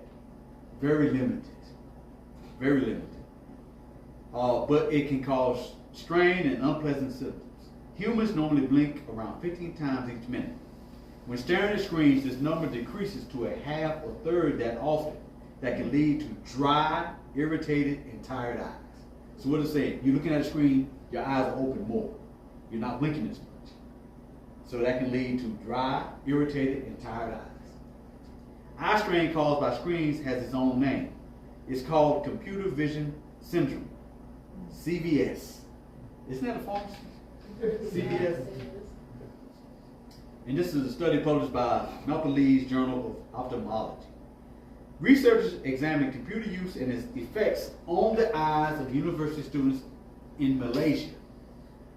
S1: very limited. But it can cause strain and unpleasant symptoms. Humans normally blink around 15 times each minute. When staring at screens, this number decreases to a half or third that often. That can lead to dry, irritated, and tired eyes. So what it's saying, you're looking at a screen, your eyes are open more. You're not blinking as much. So that can lead to dry, irritated, and tired eyes. Eye strain caused by screens has its own name. It's called computer vision syndrome, CVS. Isn't that a pharmacy? CVS. And this is a study published by Malcolm Lee's Journal of Ophthalmology. Researchers examined computer use and its effects on the eyes of university students in Malaysia.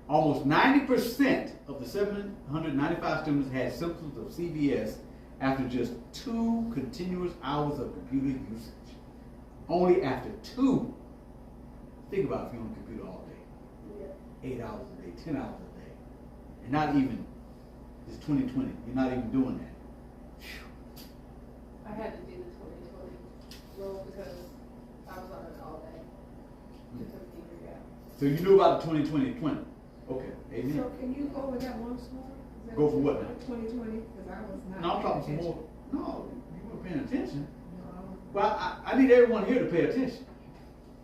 S1: Almost 90% of the 795 students had symptoms of CVS after just 2 continuous hours of computer usage. Only after 2. Think about if you're on the computer all day. 8 hours a day, 10 hours a day. And not even, it's 2020, you're not even doing that. Whew.
S3: I had to do the 2020 rule because I was on it all day. To figure it out.
S1: So you knew about the 2020. Okay, amen.
S2: So can you go over that once more? Is that
S1: Go for what now?
S2: 2020, because I was not.
S1: No, I'm talking some
S2: paying
S1: more. No, you weren't paying attention.
S2: attention. No, I wasn't.
S1: Well, I need everyone here to pay attention.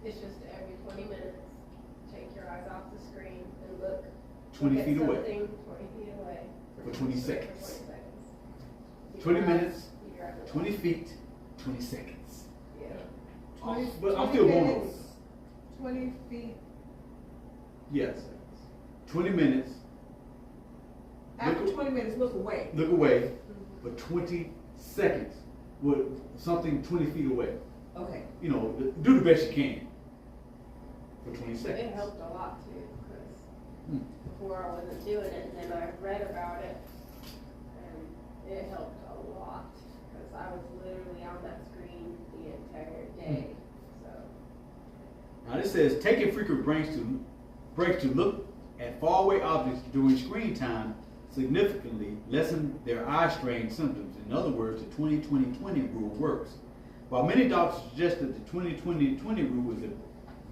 S3: It's just every 20 minutes, take your eyes off the screen and look.
S1: 20
S3: look at
S1: feet away.
S3: something 20 feet away.
S1: For 20
S3: For
S1: seconds.
S3: 20 seconds. Keep
S1: 20
S3: your eyes-
S1: minutes,
S3: keep your eyes open.
S1: 20 feet, 20 seconds.
S3: Yeah.
S1: But I'm
S2: 20
S1: still going
S2: minutes, 20 feet.
S1: Yes. 20 minutes,
S2: After
S1: Look-
S2: 20 minutes, look away.
S1: look away, for 20 seconds with something 20 feet away.
S2: Okay.
S1: You know, do the best you can for 20 seconds.
S3: It helped a lot too, because
S1: Hmm.
S3: before I wasn't doing it, and then I read about it, and it helped a lot, because I was literally on that screen the entire day, so.
S1: Now this says taking frequent breaks to look at faraway objects during screen time significantly lessen their eye strain symptoms. In other words, the 20-20-20 rule works. While many doctors suggest that the 20-20-20 rule is the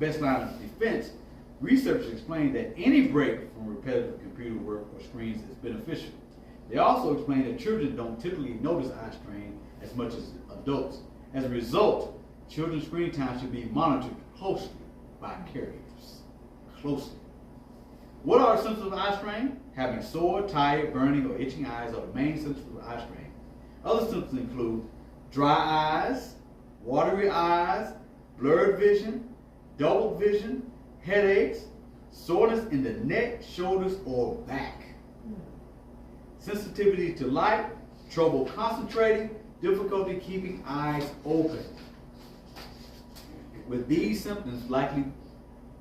S1: best line of defense, researchers explain that any break from repetitive computer work or screens is beneficial. They also explain that children don't typically notice eye strain as much as adults. As a result, children's screen time should be monitored closely by caregivers. Closely. What are symptoms of eye strain? Having sore, tired, burning, or itching eyes are the main symptoms of eye strain. Other symptoms include dry eyes, watery eyes, blurred vision, double vision, headaches, soreness in the neck, shoulders, or back. Sensitivity to light, trouble concentrating, difficulty keeping eyes open.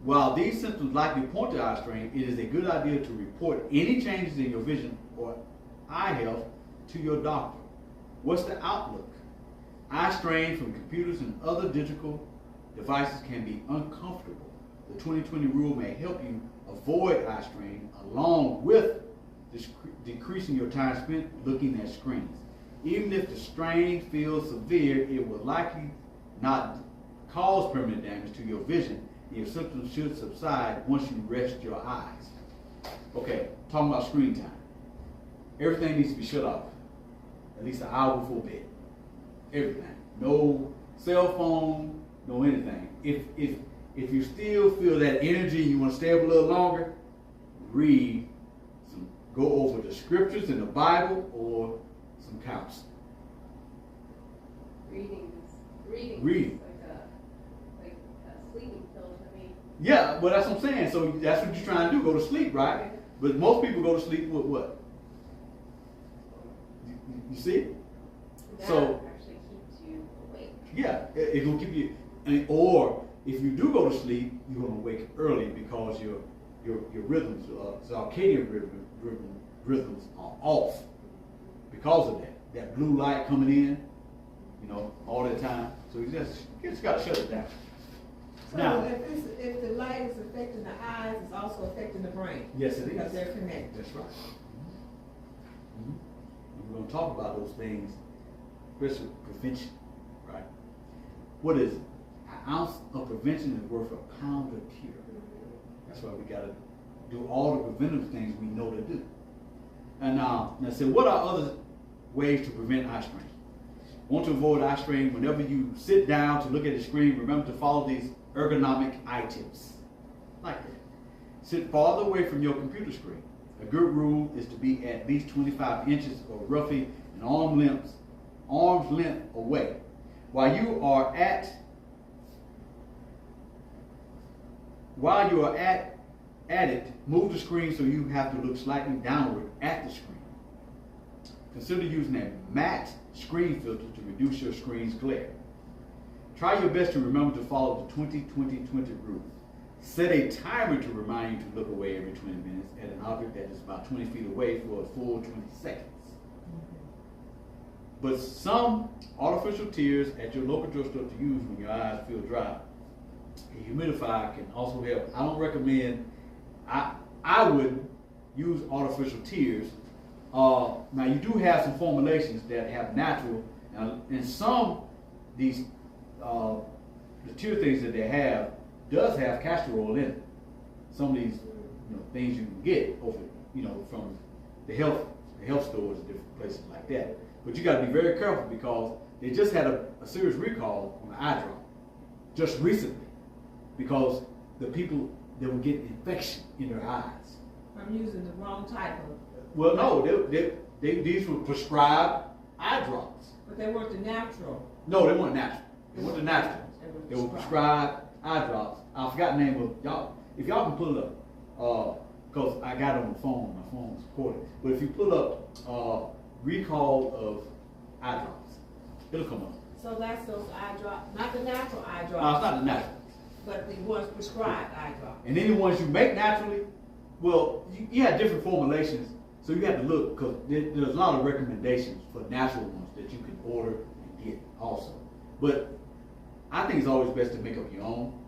S1: While these symptoms likely point to eye strain, it is a good idea to report any changes in your vision or eye health to your doctor. What's the outlook? Eye strain from computers and other digital devices can be uncomfortable. The 2020 rule may help you avoid eye strain along with decreasing your time spent looking at screens. Even if the strain feels severe, it will likely not cause permanent damage to your vision. Your symptoms should subside once you rest your eyes. Okay, talking about screen time. Everything needs to be shut off at least an hour before bed. Everything. No cell phone, no anything. If you still feel that energy, you want to stay up a little longer, go over the scriptures in the Bible or some counseling.
S3: Reading
S1: Reading.
S3: is like a sleeping pill to me.
S1: Yeah, well that's what I'm saying. So that's what you're trying to do, go to sleep, right?
S3: Okay.
S1: But most people go to sleep with what? You see?
S3: That
S1: So-
S3: actually keeps you awake.
S1: Yeah, it will keep you. Or if you do go to sleep, you're going to wake early because your rhythms, circadian rhythms are off because of that. That blue light coming in, all the time. So you just got to shut it down.
S2: So
S1: Now,
S2: if the light is affecting the eyes, it's also affecting the brain.
S1: yes, it
S2: Because
S1: is.
S2: they're connected.
S1: That's right. Mhm. And we're going to talk about those things, especially prevention, right? What is it? An ounce of prevention is worth a pound of cure. That's why we got to do all the preventative things we know to do. And now say, what are other ways to prevent eye strain? Want to avoid eye strain? Whenever you sit down to look at the screen, remember to follow these ergonomic eye tips. Like that. Sit farther away from your computer screen. A good rule is to be at least 25 inches or roughly an arm's length away. While you are at it, move the screen so you have to look slightly downward at the screen. Consider using a matte screen filter to reduce your screen's glare. Try your best to remember to follow the 20-20-20 rule. Set a timer to remind you to look away every 20 minutes at an object that is about 20 feet away for a full 20 seconds. But some artificial tears at your local drugstore to use when your eyes feel dry. A humidifier can also help. I don't recommend, I would use artificial tears. Now you do have some formulations that have natural, and some, the tear things that they have does have castor oil in it. Some of these things you can get over, from the health stores and different places like that. But you got to be very careful because they just had a serious recall on the eye drop just recently because the people, they were getting infection in their eyes.
S2: I'm using the wrong type of.
S1: Well, no, these were prescribed eye drops.
S2: But they weren't the natural.
S1: No, they weren't natural. They weren't the natural. They were prescribed eye drops. I forgot the name of y'all. If y'all can pull it up, because I got it on the phone. My phone was recording. But if you pull up recall of eye drops, it'll come up.
S2: So that's those eye drops, not the natural eye drops.
S1: No, it's not the natural.
S2: But the ones prescribed eye drops.
S1: And any ones you make naturally, well, you have different formulations, so you have to look because there's a lot of recommendations for natural ones that you can order and get also. But I think it's always best to make up your own,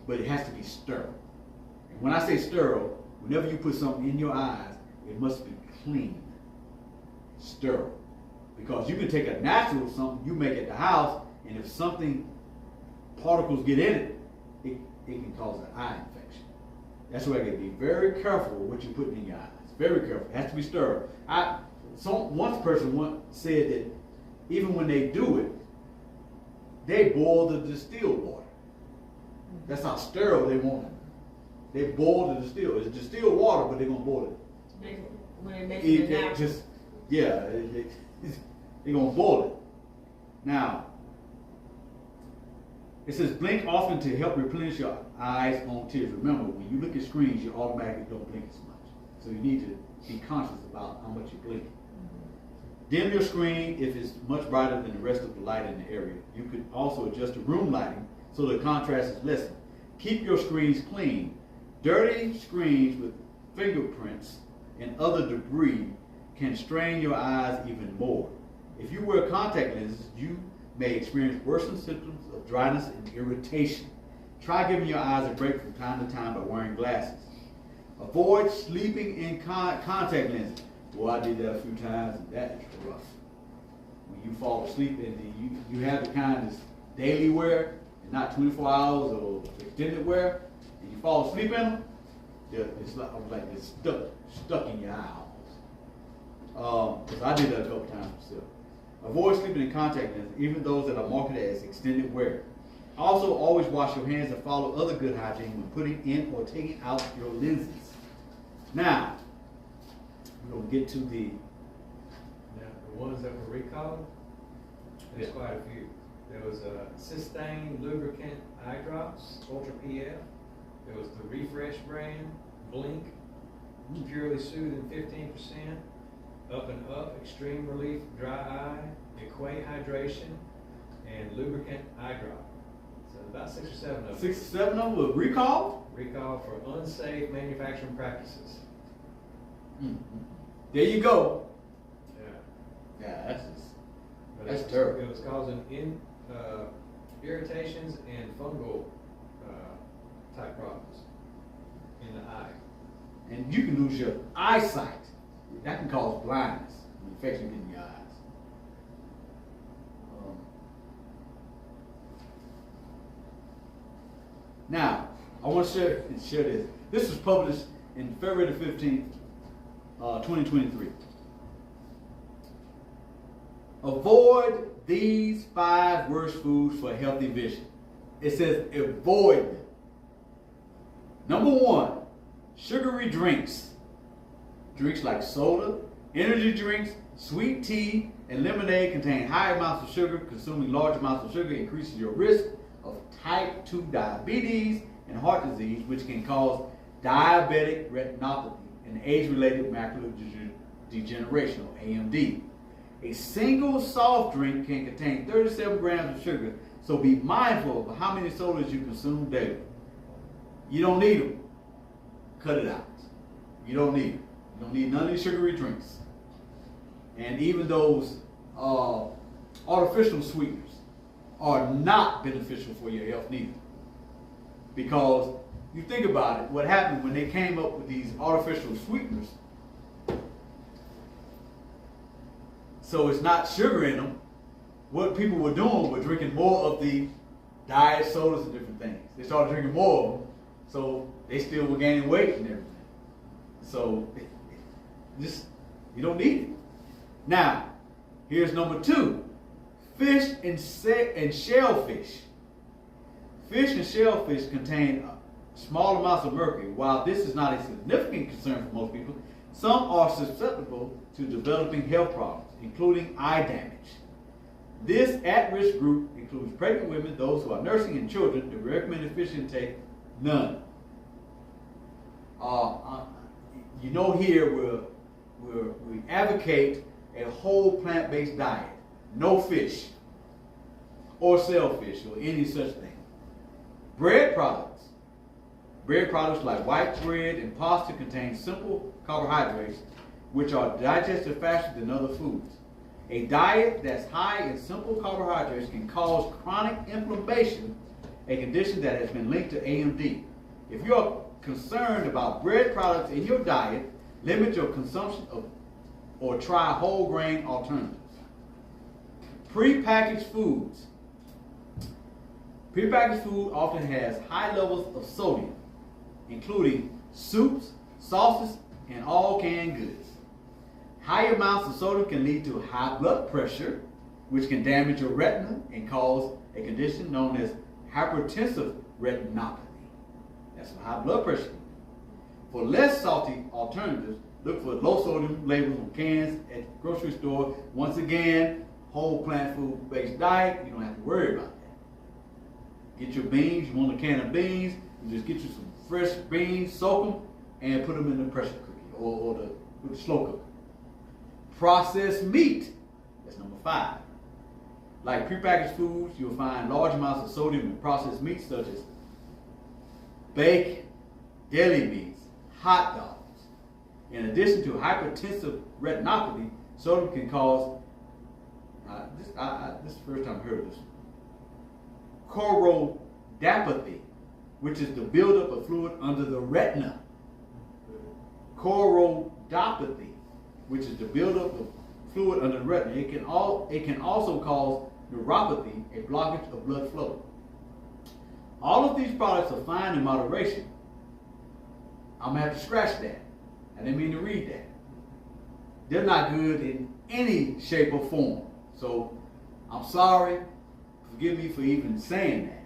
S1: but it has to be sterile. And when I say sterile, whenever you put something in your eyes, it must be clean, sterile. Because you can take a natural something you make at the house, and if something, particles get in it, it can cause an eye infection. That's why you got to be very careful with what you're putting in your eyes. Very careful. It has to be sterile. One person once said that even when they do it, they boil the distilled water. That's how sterile they want it. They boil the distilled. It's distilled water, but they're gonna boil it.
S2: When they make it natural.
S1: Just they're gonna boil it. Now, it says blink often to help replenish your eyes on tears. Remember, when you look at screens, you automatically don't blink as much. So you need to be conscious about how much you blink. Dim your screen if it's much brighter than the rest of the light in the area. You could also adjust the room lighting so the contrast is lessened. Keep your screens clean. Dirty screens with fingerprints and other debris can strain your eyes even more. If you wear contact lenses, you may experience worsened symptoms of dryness and irritation. Try giving your eyes a break from time to time by wearing glasses. Avoid sleeping in contact lenses. Boy, I did that a few times, and that is rough. When you fall asleep and you have the kind that's daily wear, and not 24 hours or extended wear, and you fall asleep in them, it's like it's stuck in your eye almost. Because I did that a couple times myself. Avoid sleeping in contact lenses, even those that are marketed as extended wear. Also, always wash your hands and follow other good hygiene when putting in or taking out your lenses. Now, we're going to get to the
S4: ones that were recalled. There's quite a few. There was a Cystane lubricant eye drops, Ultra PF. There was the Refresh brand, Blink, Purely Soothing 15%, Up and Up, Extreme Relief Dry Eye, Equate Hydration, and Lubricant Eye Drop. So about 6 or 7 of them.
S1: 6 or 7 of them were recalled?
S4: Recalled for unsafe manufacturing practices.
S1: Mm-hmm. There you go.
S4: Yeah.
S1: Yeah,
S4: But
S1: that's terrible.
S4: It was causing irritations and fungal type problems in the eye.
S1: And you can lose your eyesight. That can cause blindness, infection in your eyes. Now, I want to share this. This was published in February the 15th, 2023. Avoid these 5 worst foods for healthy vision. It says avoid them. Number 1, sugary drinks. Drinks like soda, energy drinks, sweet tea, and lemonade contain high amounts of sugar. Consuming large amounts of sugar increases your risk of type 2 diabetes and heart disease, which can cause diabetic retinopathy and age-related macular degeneration, or AMD. A single soft drink can contain 37 grams of sugar, so be mindful of how many sodas you consume daily. You don't need them. Cut it out. You don't need them. You don't need none of these sugary drinks. And even those artificial sweeteners are not beneficial for your health neither. Because you think about it, what happened when they came up with these artificial sweeteners, so it's not sugar in them, what people were doing was drinking more of the diet sodas and different things. They started drinking more of them, so they still were gaining weight and everything. So, you don't need it. Now, here's number 2. Fish and shellfish. Fish and shellfish contain small amounts of mercury. While this is not a significant concern for most people, some are susceptible to developing health problems, including eye damage. This at-risk group includes pregnant women, those who are nursing, and children. The recommended fish intake, none. You know, here we advocate a whole plant-based diet. No fish or shellfish or any such thing. Bread products. Bread products like white bread and pasta contain simple carbohydrates, which are digested faster than other foods. A diet that's high in simple carbohydrates can cause chronic inflammation, a condition that has been linked to AMD. If you're concerned about bread products in your diet, limit your consumption of or try whole grain alternatives. Prepackaged foods. Prepackaged food often has high levels of sodium, including soups, sauces, and all canned goods. High amounts of sodium can lead to high blood pressure, which can damage your retina and cause a condition known as hypertensive retinopathy. That's what high blood pressure. For less salty alternatives, look for low sodium labels on cans at the grocery store. Once again, whole plant food based diet, you don't have to worry about that. Get your beans, you want a can of beans, you just get you some fresh beans, soak them, and put them in the pressure cooker or the slow cooker. Processed meat, that's number 5. Like prepackaged foods, you'll find large amounts of sodium in processed meats such as bacon, deli meats, hot dogs. In addition to hypertensive retinopathy, sodium can cause, this is the first time I heard of this, choroidopathy, which is the buildup of fluid under the retina. Choroidopathy, which is the buildup of fluid under the retina. It can also cause neuropathy, a blockage of blood flow. All of these products are fine in moderation. I'm going to have to scratch that. I didn't mean to read that. They're not good in any shape or form. So I'm sorry. Forgive me for even saying that.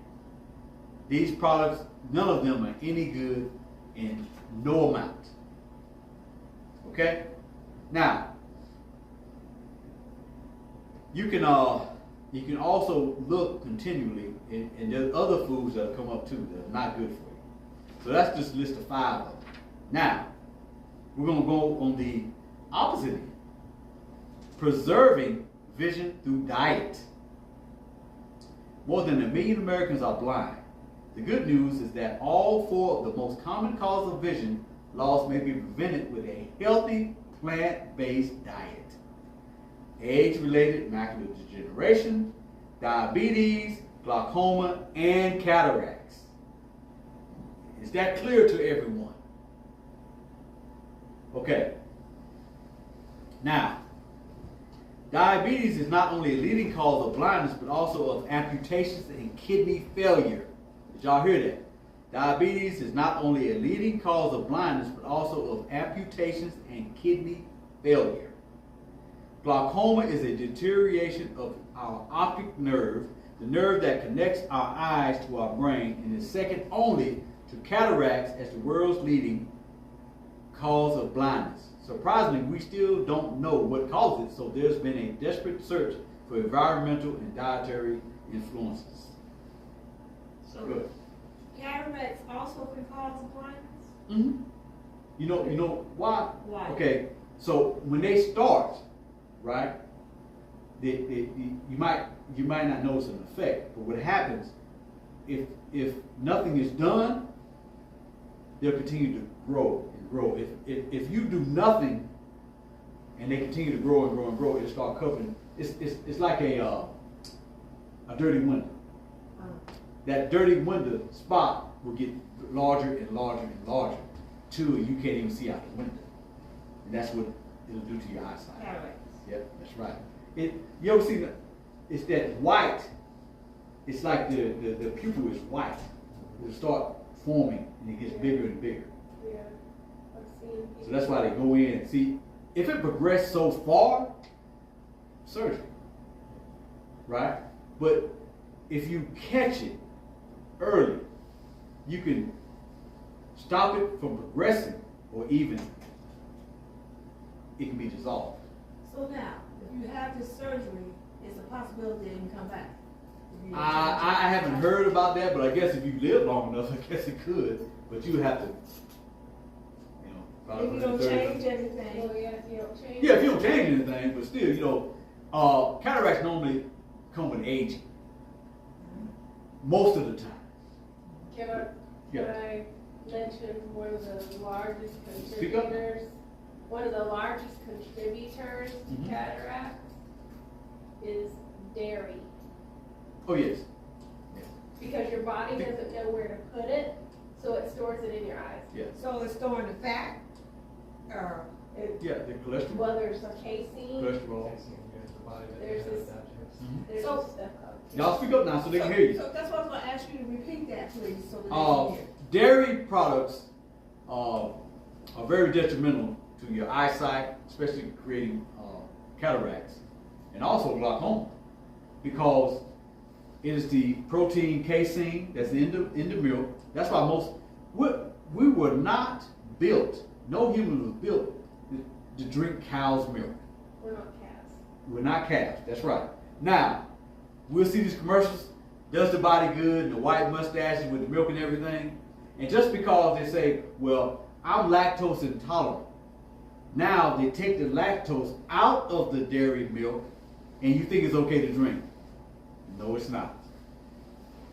S1: These products, none of them are any good in no amount. Okay? Now, you can also look continually, and there's other foods that come up too that are not good for you. So that's just a list of 5 of them. Now, we're going to go on the opposite end. Preserving vision through diet. More than 1 million Americans are blind. The good news is that all 4 of the most common causes of vision loss may be prevented with a healthy plant-based diet. Age-related macular degeneration, diabetes, glaucoma, and cataracts. Is that clear to everyone? Okay. Now, diabetes is not only a leading cause of blindness, but also of amputations and kidney failure. Did y'all hear that? Diabetes is not only a leading cause of blindness, but also of amputations and kidney failure. Glaucoma is a deterioration of our optic nerve, the nerve that connects our eyes to our brain, and is second only to cataracts as the world's leading cause of blindness. Surprisingly, we still don't know what causes it, so there's been a desperate search for environmental and dietary influences.
S2: So
S1: Good.
S2: cataracts also can cause blindness?
S1: Mm-hmm. You know why?
S2: Why?
S1: Okay, so when they start, right, you might not notice an effect, but what happens if nothing is done, they'll continue to grow and grow. If you do nothing and they continue to grow and grow and grow, it'll start covering. It's like a dirty window. That dirty window spot will get larger and larger and larger till you can't even see out the window, and that's what it'll do to your eyesight.
S2: Cataracts.
S1: Yep, that's right. You ever see it's that white. It's like the pupil is white. It'll start forming and it gets bigger and bigger.
S3: Yeah, I've seen.
S1: So that's why they go in and see. If it progressed so far, surgery, right? But if you catch it early, you can stop it from progressing, or even it can be dissolved.
S2: So now, if you have this surgery, it's a possibility it can come back. If you don't
S1: I haven't heard about that, but I guess if you live long enough, I guess it could. But you have to,
S2: If you don't change
S3: Oh,
S2: anything.
S3: yeah, if you don't change.
S1: Yeah, if you don't change anything, but still, cataracts normally come with aging. Most of the time.
S3: Can I mention one of the largest
S1: Speak up.
S3: contributors? One of the largest contributors to
S1: Mhm.
S3: cataracts is dairy.
S1: Oh yes.
S3: Because your body doesn't know where to put it, so it stores it in your eyes.
S1: Yes.
S2: So it's storing the fat, or
S1: Yeah, the cholesterol.
S3: Well, there's a casein,
S1: Cholesterol.
S3: There's this-
S1: Mhm.
S3: there's
S2: So-
S3: this stuff called.
S1: Y'all speak up now so they can hear you.
S2: So that's what I was gonna ask you to repeat that, please, so that they can hear.
S1: Dairy products are very detrimental to your eyesight, especially creating cataracts and also glaucoma, because it is the protein casein that's in the milk. That's why we were not built. No human was built to drink cow's milk.
S3: We're not calves.
S1: We're not calves. That's right. Now we'll see these commercials. Does the body good, and the white mustaches with the milk and everything. And just because they say, well, I'm lactose intolerant, now they take the lactose out of the dairy milk and you think it's okay to drink. No, it's not.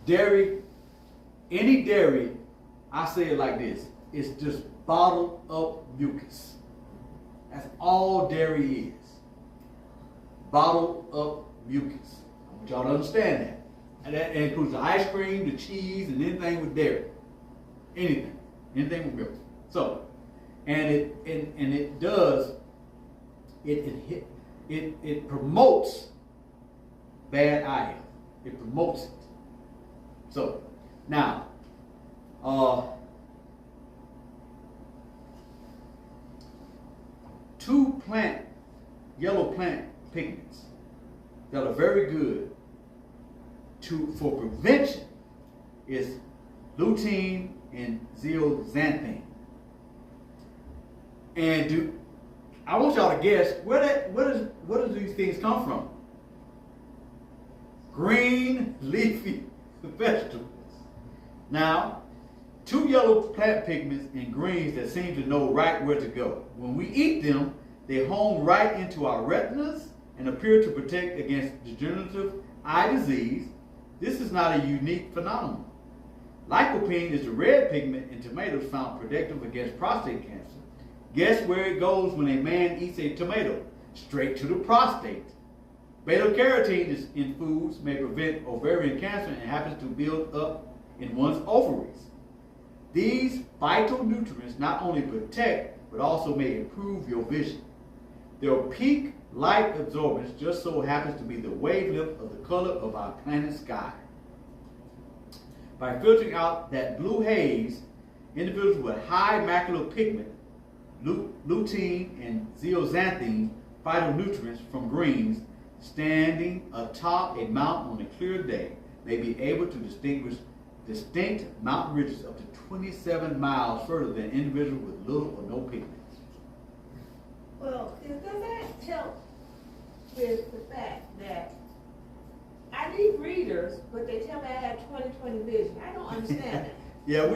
S1: Dairy, any dairy, I say it like this, it's just bottled up mucus. That's all dairy is. Bottled up mucus. I want y'all to understand that. And that includes the ice cream, the cheese, and anything with dairy. Anything with milk. So, and it does, it promotes bad eye health. It promotes it. So, now, two yellow plant pigments that are very good for prevention is lutein and zeaxanthin. And I want y'all to guess where do these things come from? Green leafy vegetables. Now, two yellow plant pigments and greens that seem to know right where to go. When we eat them, they home right into our retinas and appear to protect against degenerative eye disease. This is not a unique phenomenon. Lycopene is the red pigment in tomatoes found protective against prostate cancer. Guess where it goes when a man eats a tomato? Straight to the prostate. Beta-carotene in foods may prevent ovarian cancer and happens to build up in one's ovaries. These vital nutrients not only protect, but also may improve your vision. Their peak light absorbance just so happens to be the wavelength of the color of our planet's sky. By filtering out that blue haze, individuals with high macular pigment, lutein and zeaxanthin phytonutrients from greens, standing atop a mountain on a clear day, may be able to distinguish distinct mountain ridges up to 27 miles further than individuals with little or no pigments.
S2: Well, does that help with the fact that I need readers, but they tell me I have 20/20 vision? I don't understand it.
S1: Yeah,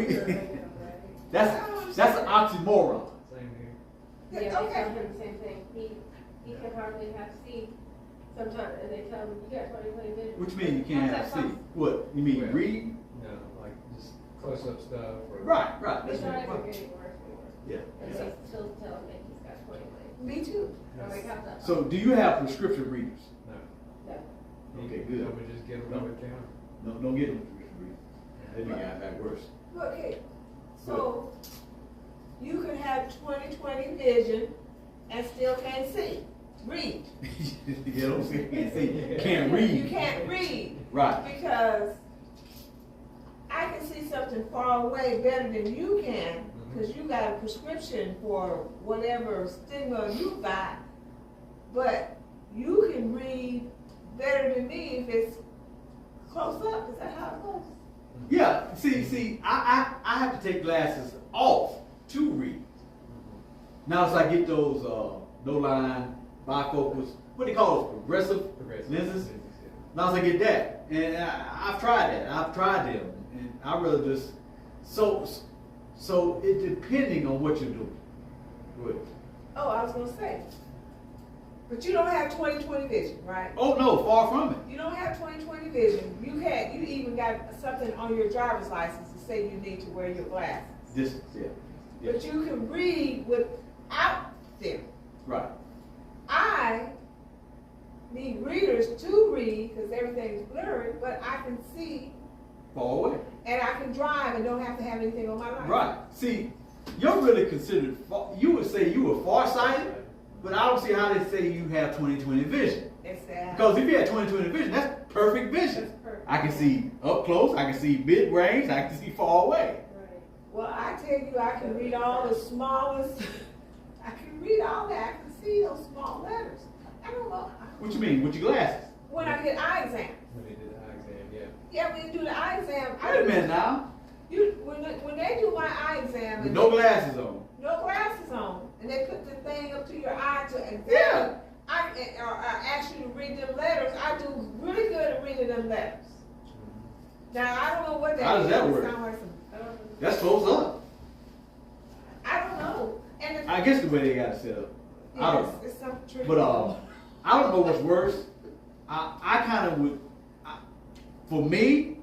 S1: that's an oxymoron.
S4: Same here.
S3: Yeah, they
S2: Okay.
S3: tell him the same thing. He can hardly have see sometimes, and they tell him, you got 20/20 vision.
S1: What you mean you can't have see? What, you mean
S4: Well,
S1: read?
S4: No, like just close-up stuff or.
S1: Right.
S3: His
S1: That's
S3: eyes are
S1: what-
S3: getting worse and worse.
S1: Yeah.
S3: And they still tell me he's got 20/20.
S2: Me too.
S3: And we got that.
S1: So do you have prescription readers?
S4: No.
S3: No.
S1: Okay, good.
S4: So we just get them over the counter.
S1: No, don't get them prescription readers. That make it that worse.
S2: Okay, so you can have 20/20 vision and still can't see, read.
S1: You don't see, can't read.
S2: You can't read
S1: Right.
S2: because I can see something far away better than you can because you got a prescription for whatever stigma you got, but you can read better than me if it's close up. Is that how it goes?
S1: Yeah, see, I have to take glasses off to read. Now as I get those no line bifocals, what do you call those, progressive lenses?
S4: Yeah.
S1: Now as I get that, and I've tried that, I've tried them, and I really just so it depending on what you're doing. Good.
S2: Oh, I was gonna say, but you don't have 20/20 vision, right?
S1: Oh no, far from it.
S2: You don't have 20/20 vision. You even got something on your driver's license to say you need to wear your glasses.
S1: Distance, yeah.
S2: But you can read without them.
S1: Right.
S2: I need readers to read because everything's blurry, but I can see
S1: Far away.
S2: and I can drive and don't have to have anything on my license.
S1: Right. See, you're really considered, you would say you were farsighted, but I don't see how they say you have 20/20 vision.
S2: Exactly.
S1: Because if you had 20/20 vision, that's perfect vision.
S2: That's perfect.
S1: I can see up close, I can see mid range, I can see far away.
S3: Right.
S2: Well, I tell you, I can read all the smallest. I can read all that. I can see those small letters. I don't know.
S1: What you mean? With your glasses?
S2: When I get eye exam.
S4: When they did the eye exam, yeah.
S2: Yeah, when you do the eye exam.
S1: Wait a minute now.
S2: When they do my eye exam.
S1: With
S2: and
S1: no glasses on.
S2: no glasses on, and they put the thing up to your eye to examine.
S1: Yeah.
S2: I ask you to read them letters. I do really good at reading them letters. Now I don't know what that
S1: How does
S2: is.
S1: that
S2: It
S1: work?
S2: sound like some-
S3: I don't know.
S1: That's close up.
S2: I don't know. And
S1: I guess the way they got it set up. I don't know.
S2: It's some trick.
S1: But I don't know what's worse. I kind of would. For me,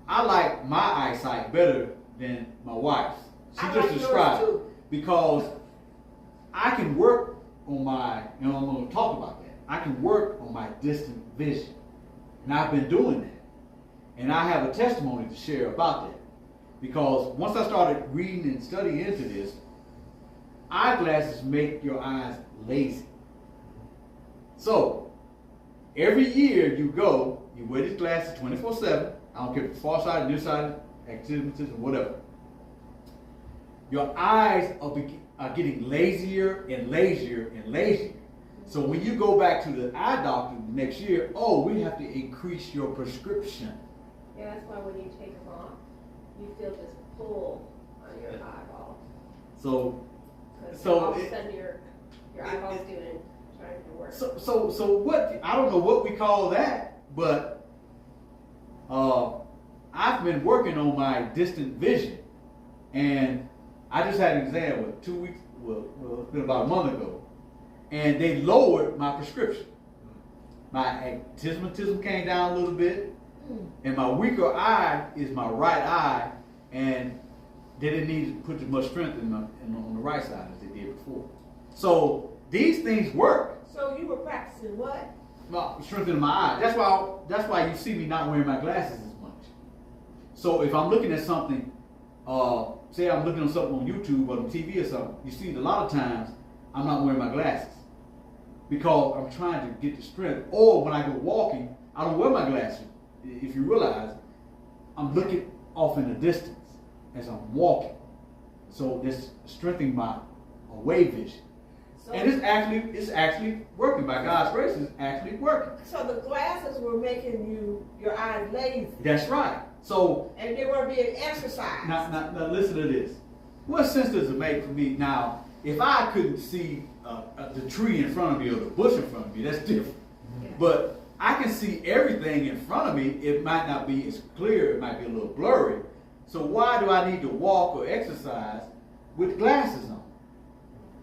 S1: I like my eyesight better than my wife's. She
S2: I
S1: just
S2: like yours
S1: described it.
S2: too.
S1: Because I can work on my, and I'm going to talk about that. I can work on my distant vision, and I've been doing that. And I have a testimony to share about that. Because once I started reading and studying into this, eyeglasses make your eyes lazy. So, every year you go, you wear these glasses 24/7. I don't care if it's far sighted, near sighted, astigmatism, whatever. Your eyes are getting lazier and lazier and lazier. So when you go back to the eye doctor the next year, oh, we have to increase your prescription.
S3: Yeah, that's why when you take them off, you feel this pull on your eyeball.
S1: So,
S3: Because
S1: So
S3: all of
S1: it-
S3: a sudden your eyeball's trying to work.
S1: so what? I don't know what we call that, but I've been working on my distant vision, and I just had an exam 2 weeks. Well, it's been about a month ago, and they lowered my prescription. My astigmatism came down a little bit, and my weaker eye is my right eye, and they didn't need to put as much strength on the right side as they did before. So these things work.
S2: So you were practicing what?
S1: Well, strengthening my eye. That's why you see me not wearing my glasses as much. So if I'm looking at something, say I'm looking at something on YouTube or on TV or something, you see a lot of times I'm not wearing my glasses because I'm trying to get the strength. Or when I go walking, I don't wear my glasses. If you realize, I'm looking off in the distance as I'm walking. So it's strengthening my away vision.
S2: So,
S1: And it's actually working. By God's grace, it's actually working.
S2: so the glasses were making your eyes lazy.
S1: That's right. So
S2: And they were being exercised.
S1: now listen to this. What sense does it make for me now? If I couldn't see the tree in front of me or the bush in front of me, that's different.
S2: Yeah.
S1: But I can see everything in front of me. It might not be as clear. It might be a little blurry. So why do I need to walk or exercise with glasses on?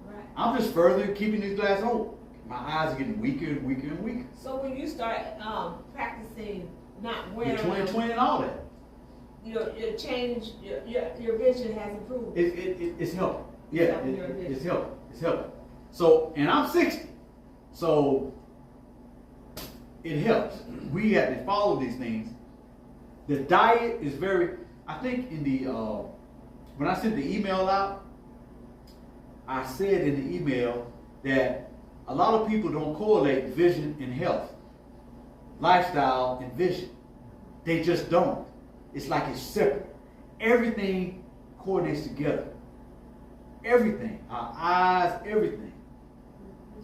S2: Right.
S1: I'm just further keeping these glasses on. My eyes are getting weaker and weaker and weaker.
S2: So when you start practicing not
S1: The
S2: wearing
S1: 20/20 and all that.
S2: your vision has improved.
S1: It's helping. Yeah,
S2: Helping your vision.
S1: it's helping. It's helping. So, and I'm 60. So, it helps. We have to follow these things. The diet is very, I think in the, when I sent the email out, I said in the email that a lot of people don't correlate vision and health, lifestyle and vision. They just don't. It's like it's separate. Everything coordinates together. Everything. Our eyes, everything.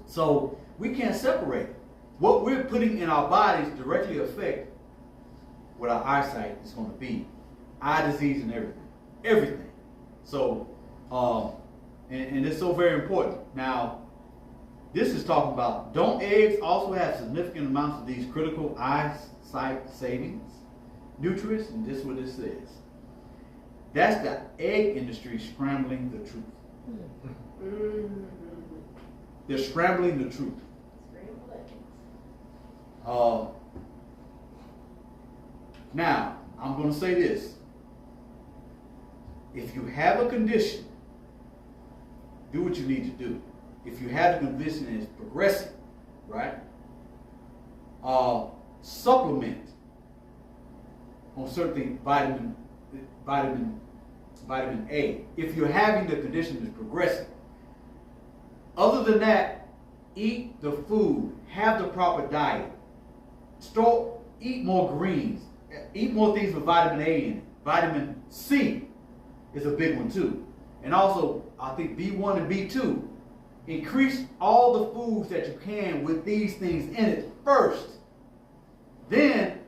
S1: So we can't separate it. What we're putting in our bodies directly affect what our eyesight is going to be. Eye disease and everything. Everything. So, and it's so very important. Now, this is talking about, don't eggs also have significant amounts of these critical eyesight savings, nutrients? And this is what it says. That's the egg industry scrambling the truth.
S3: Mm-hmm.
S1: They're scrambling the truth. Now, I'm going to say this. If you have a condition, do what you need to do. If you have a condition and it's progressing, right? Supplement on certain vitamin A. If you're having the condition that's progressing. Other than that, eat the food, have the proper diet, eat more greens, eat more things with vitamin A in it. Vitamin C is a big one too. And also, I think B1 and B2. Increase all the foods that you can with these things in it first. Then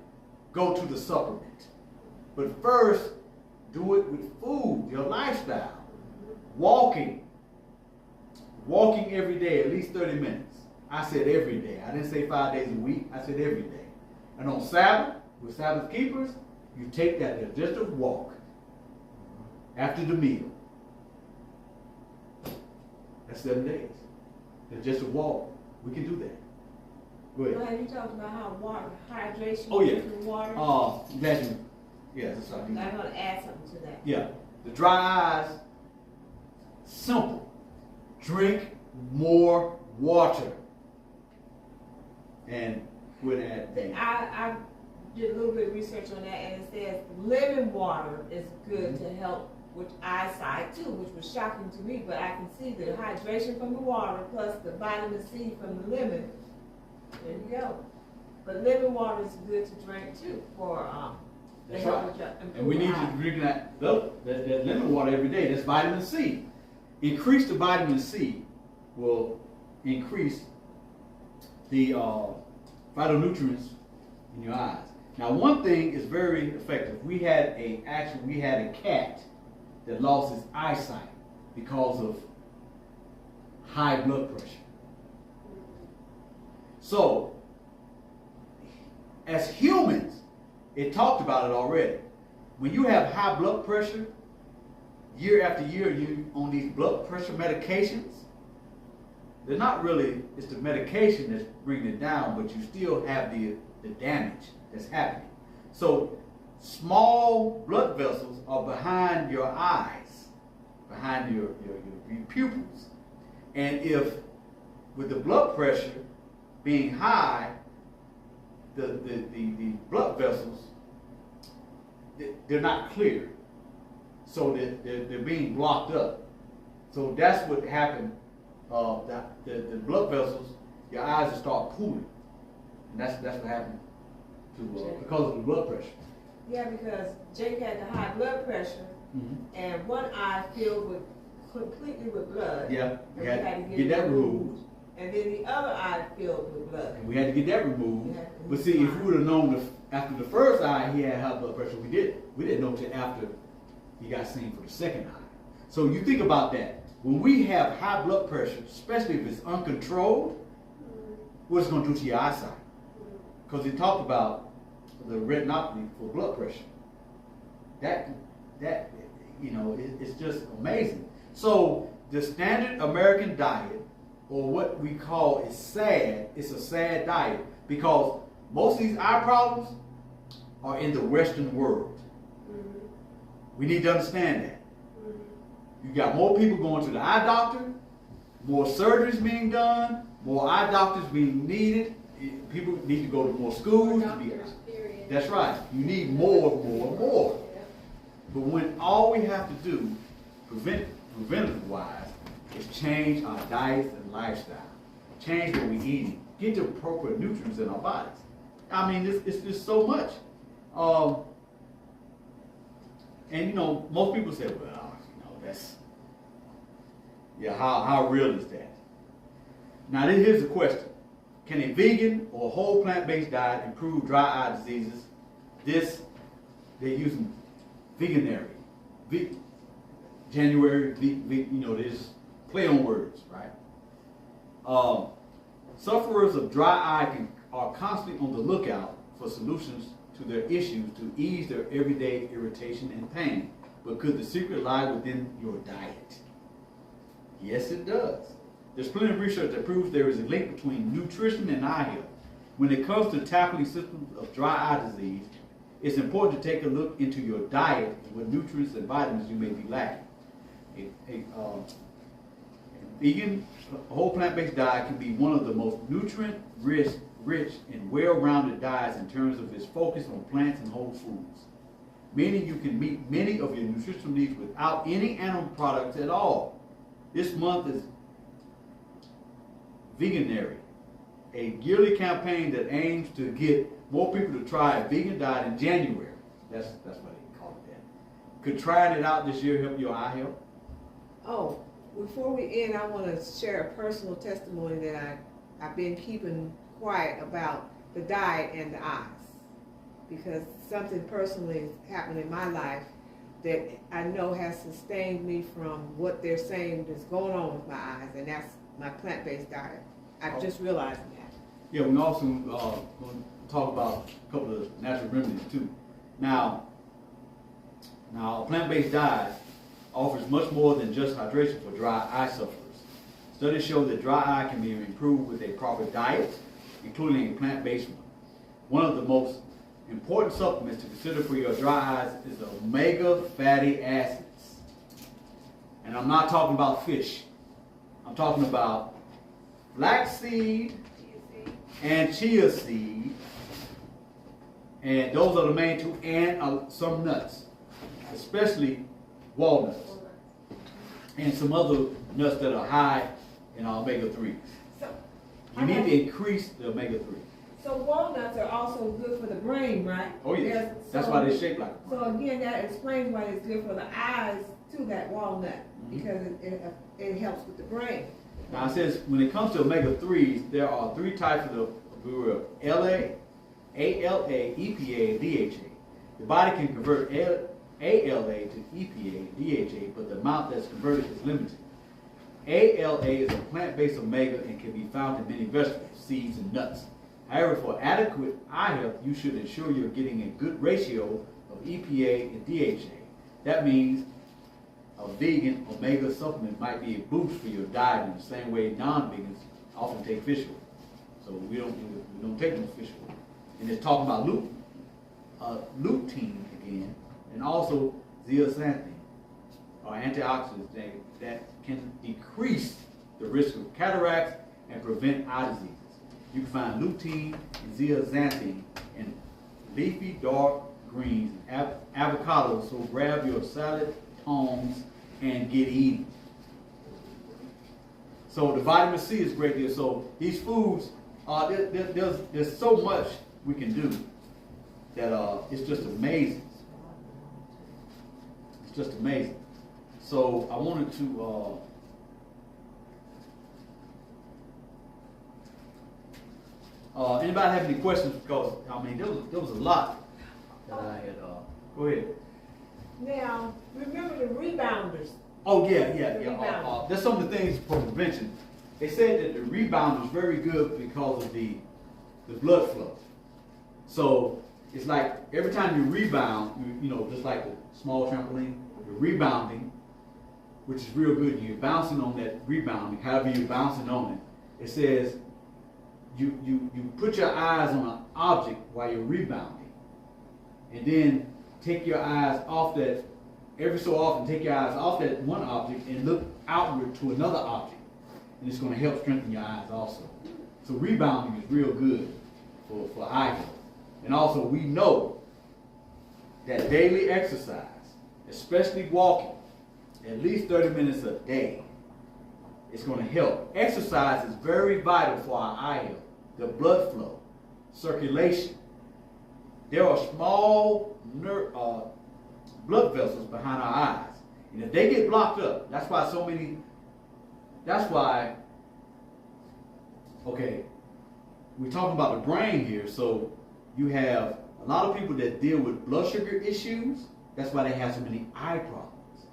S1: go to the supplement. But first, do it with food, your lifestyle. Walking every day, at least 30 minutes. I said every day. I didn't say 5 days a week. I said every day. And on Sabbath, with Sabbath keepers, you take that digestive walk after the meal. That's 7 days. Digestive walk. We can do that. Go ahead.
S2: Well, have you talked about how hydration,
S1: Oh, yeah.
S2: drinking water?
S1: Glad you. Yeah, that's what I
S2: I'm
S1: do.
S2: going to add something to that.
S1: Yeah. The dry eyes, simple. Drink more water. And we'll add that.
S2: I did a little bit of research on that, and it says lemon water is good to help with eyesight too, which was shocking to me, but I can see the hydration from the water plus the vitamin C from the lemon. There you go. But lemon water is good to drink too for
S1: That's
S2: help
S1: right.
S2: with your
S1: And we need
S2: improved
S1: to
S2: eye.
S1: drink that lemon water every day. That's vitamin C. Increase the vitamin C will increase the phytonutrients in your eyes. Now, one thing is very effective. We had a cat that lost his eyesight because of high blood pressure. So, as humans, it talked about it already. When you have high blood pressure, year after year, you on these blood pressure medications, they're not really, it's the medication that's bringing it down, but you still have the damage that's happening. So small blood vessels are behind your eyes, behind your pupils. And if, with the blood pressure being high, the blood vessels, they're not clear. So they're being blocked up. So that's what happened. The blood vessels, your eyes will start pooling. And that's what happened to because of the blood pressure.
S2: Yeah, because Jake had the high blood pressure and one eye filled with completely with blood.
S1: Yeah,
S2: And
S1: we had to get that removed.
S2: And then the other eye filled with blood.
S1: And we had to get that removed.
S2: Yeah.
S1: But see, if we would have known after the first eye he had high blood pressure, we didn't know until after he got seen for the second eye. So you think about that. When we have high blood pressure, especially if it's uncontrolled, what it's going to do to your eyesight? Because he talked about the retinopathy for blood pressure. That it's just amazing. So the standard American diet, or what we call is sad, it's a sad diet because most of these eye problems are in the Western world. We need to understand that. You got more people going to the eye doctor, more surgeries being done, more eye doctors being needed. People need to go to more schools. That's right. You need more.
S3: Yeah.
S1: But when all we have to do, preventative-wise, is change our diets and lifestyle. Change what we eat. Get the appropriate nutrients in our bodies. I mean, it's just so much. And most people say, well, that's, how real is that? Now, here's the question. Can a vegan or whole plant-based diet improve dry eye diseases? They're using veganary. January, there's play on words, right? Sufferers of dry eye are constantly on the lookout for solutions to their issues to ease their everyday irritation and pain. But could the secret lie within your diet? Yes, it does. There's plenty of research that proves there is a link between nutrition and eye health. When it comes to tackling symptoms of dry eye disease, it's important to take a look into your diet and what nutrients and vitamins you may be lacking. A vegan, whole plant-based diet can be one of the most nutrient-rich and well-rounded diets in terms of its focus on plants and whole foods. Meaning you can meet many of your nutritional needs without any animal products at all. This month is Veganary, a yearly campaign that aims to get more people to try a vegan diet in January. That's what they call it that. Could trying it out this year help your eye health?
S2: Oh, before we end, I want to share a personal testimony that I've been keeping quiet about the diet and the eyes. Because something personally happened in my life that I know has sustained me from what they're saying is going on with my eyes, and that's my plant-based diet. I'm just realizing that.
S1: Yeah, we also going to talk about a couple of natural remedies too. Now, a plant-based diet offers much more than just hydration for dry eye sufferers. Studies show that dry eye can be improved with a proper diet, including a plant-based one. One of the most important supplements to consider for your dry eyes is omega fatty acids. And I'm not talking about fish. I'm talking about flaxseed and chia seed. And those are the main two, and some nuts, especially walnuts, and some other nuts that are high in omega-3s.
S2: So,
S1: You need to increase the omega-3.
S2: So walnuts are also good for the brain, right?
S1: Oh yes, that's why they're shaped like a
S2: So again, that explains why it's good for the eyes to that walnut, because it helps with the brain.
S1: Now it says when it comes to omega-3s, there are three types of LA, ALA, EPA, and DHA. The body can convert ALA to EPA and DHA, but the amount that's converted is limited. ALA is a plant-based omega and can be found in many vegetables, seeds, and nuts. However, for adequate eye health, you should ensure you're getting a good ratio of EPA and DHA. That means a vegan omega supplement might be a boost for your diet in the same way non-vegans often take fish oil. So we don't take no fish oil. And it's talking about lutein again, and also zeaxanthin, or antioxidants that can decrease the risk of cataracts and prevent eye diseases. You can find lutein and zeaxanthin in leafy dark greens and avocados, so grab your salad tongs and get eating. So the vitamin C is great here. So these foods, there's so much we can do that it's just amazing. It's just amazing. So I wanted to anybody have any questions? Because I mean there was a lot that I had. Go ahead.
S2: Now, remember the rebounders.
S1: Oh yeah.
S2: Rebound.
S1: That's some of the things for prevention. They said that the rebound is very good because of the blood flow. So it's like every time you rebound, you know, just like a small trampoline, you're rebounding, which is real good. You're bouncing on that rebounding. However you're bouncing on it, it says you put your eyes on an object while you're rebounding, and then take your eyes off that. Every so often, take your eyes off that one object and look outward to another object. And it's going to help strengthen your eyes also. So rebounding is real good for eye health. And also we know that daily exercise, especially walking, at least 30 minutes a day, is going to help. Exercise is very vital for our eye health, the blood flow, circulation. There are small blood vessels behind our eyes. And if they get blocked up, that's why okay, we're talking about the brain here, so you have a lot of people that deal with blood sugar issues. That's why they have so many eye problems.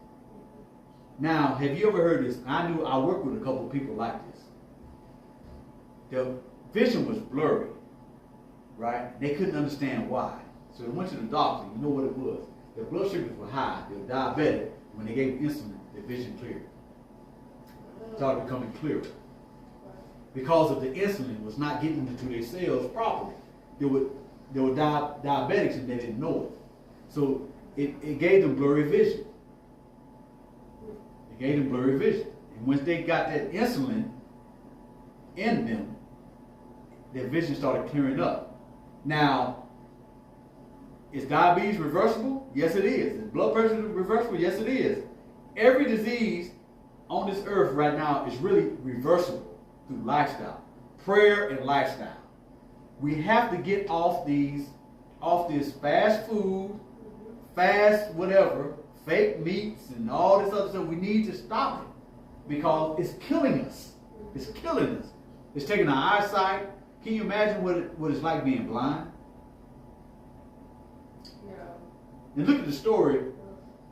S1: Now, have you ever heard this? I worked with a couple of people like this. The vision was blurry, right? They couldn't understand why. So they went to the doctor. You know what it was? Their blood sugars were high. They were diabetic. When they gave insulin, their vision cleared. Started becoming clearer. Because of the insulin was not getting into their cells properly. They were diabetics and they didn't know it. So it gave them blurry vision. It gave them blurry vision. And once they got that insulin in them, their vision started clearing up. Now, is diabetes reversible? Yes, it is. Is blood pressure reversible? Yes, it is. Every disease on this earth right now is really reversible through lifestyle, prayer and lifestyle. We have to get off this fast food, fast whatever, fake meats and all this other stuff. We need to stop it because it's killing us. It's killing us. It's taking our eyesight. Can you imagine what it's like being blind?
S3: No.
S1: And look at the story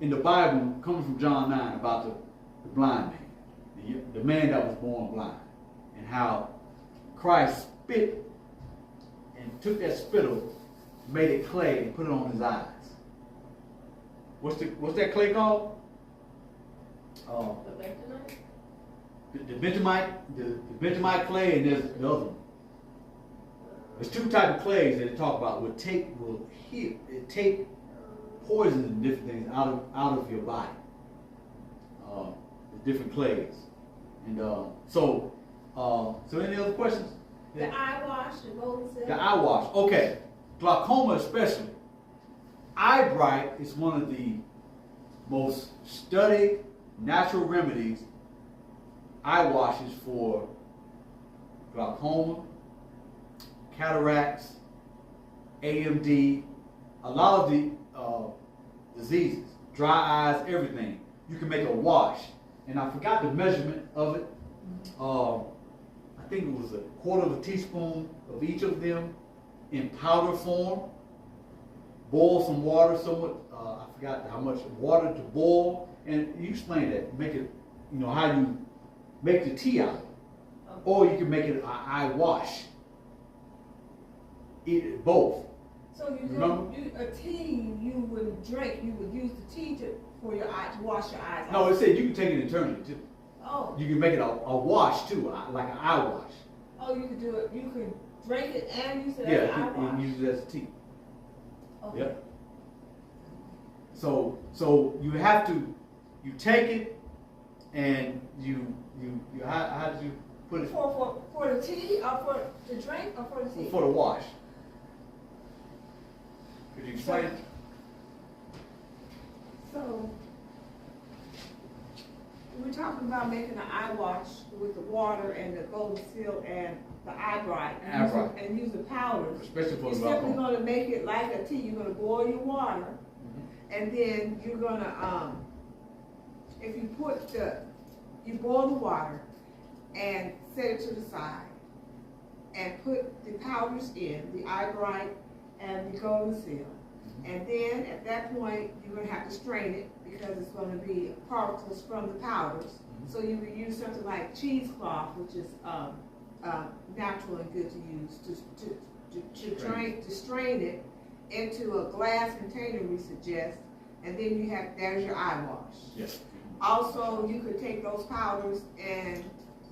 S1: in the Bible coming from John 9 about the blind man, the man that was born blind, and how Christ spit and took that spittle, made it clay, and put it on his eyes. What's that clay called? The Benjamite clay, and there's the other one. There's two types of clays that they talk about. Will take poisons and different things out of your body. The different clays, and so any other questions?
S2: The eye wash, the golden seal.
S1: The eye wash. Okay, glaucoma especially. Eye bright is one of the most studied natural remedies. Eye washes for glaucoma, cataracts, AMD, a lot of the diseases, dry eyes, everything. You can make a wash. And I forgot the measurement of it. I think it was a quarter of a teaspoon of each of them in powder form. Boil some water somewhat. I forgot how much water to boil. And you explain that. Make it, how you make the tea out of it.
S2: Okay.
S1: Or you can make it an eye wash. Eat it both.
S2: So a tea you wouldn't drink, you would use the tea for your eye to wash your eyes.
S1: No, it said you can take it internally too.
S2: Oh.
S1: You can make it a wash too, like an eye wash.
S2: Oh, you could do it. You could drink it and use it as
S1: Yeah,
S2: an eye
S1: you
S2: wash.
S1: can use it as tea.
S2: Okay.
S1: Yep. So you have to, you take it and you how did you put it?
S2: For the tea or for the drink or for the tea?
S1: For the wash. Could you explain?
S2: So we're talking about making an eye wash with the water and the golden seal and the eye bright and use the powders.
S1: Especially for
S2: You're
S1: glaucoma.
S2: simply gonna make it like a tea. You're gonna boil your water, and then you're gonna, if you you boil the water and set it to the side, and put the powders in, the eye bright and the golden seal. And then at that point, you're gonna have to strain it because it's gonna be particles from the powders. So you would use something like cheesecloth, which is natural and good to use to strain it into a glass container, we suggest, and then there's your eye wash.
S1: Yes.
S2: Also, you could take those powders, and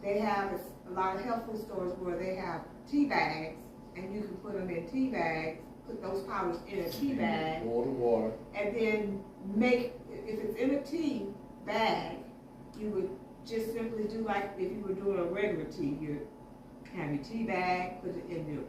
S2: they have a lot of health food stores where they have tea bags, and you can put them in tea bags, put those powders in a tea bag,
S1: Boil the water.
S2: and then if it's in a tea bag, you would just simply do like if you were doing a regular tea. You have your tea bag, put it in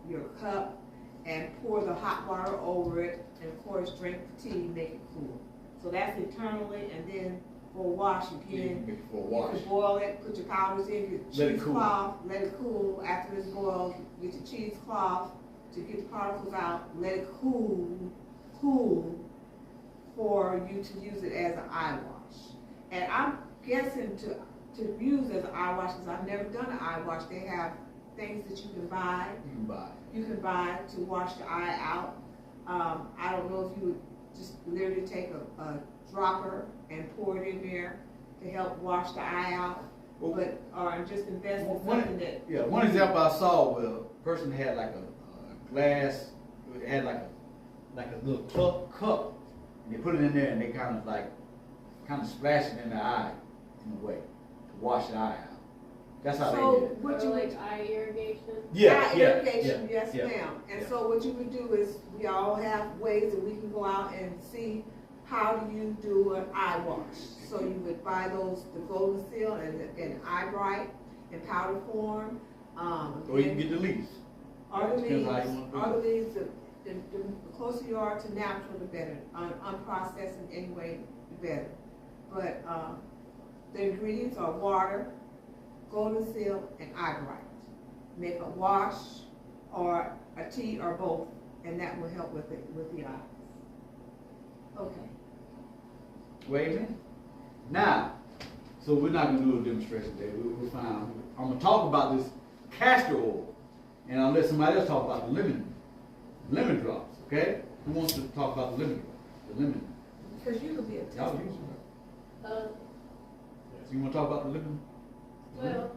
S2: your cup, and pour the hot water over it, and of course drink the tea, make it cool. So that's internally, and then for wash again,
S1: Make it for a
S2: you
S1: wash.
S2: can boil it, put your powders in, your
S1: Let it cool.
S2: cheesecloth, let it cool. After it's boiled, get your cheesecloth to get the particles out, let it cool for you to use it as an eye wash. And I'm guessing to use as an eye wash, because I've never done an eye wash, they have things that you can buy. You can buy to wash the eye out. I don't know if you would just literally take a dropper and pour it in there to help wash the eye out, or just invest in something that.
S1: Yeah, one example I saw where a person had like a glass, it had like a little cup, and they put it in there and they kind of splash it in the eye in a way to wash the eye out. That's how they did it.
S2: What you
S3: like eye irrigation?
S2: Eye irrigation, yes
S1: yeah,
S2: ma'am. And
S1: yeah.
S2: so what you would do is, we all have ways that we can go out and see how do you do an eye wash. So you would buy the golden seal and eye bright in powder form.
S1: Or you can get the leaves.
S2: Or the
S1: Depends
S2: leaves,
S1: how you want to do
S2: or
S1: it.
S2: the leaves, the closer you are to natural, the better. Unprocessed in any way, the better. But the ingredients are water, golden seal, and eye bright. Make a wash or a tea or both, and that will help with the eyes. Okay.
S1: Wait a minute. Now, so we're not going to do a demonstration today. We're fine. I'm going to talk about this castor oil, and I'll let somebody else talk about the lemon drops. Okay? Who wants to talk about the lemon drops? The lemon.
S2: Because you could be a
S1: Y'all
S2: tester.
S1: use it.
S3: Uh,
S1: So you want to talk about the lemon?
S3: well,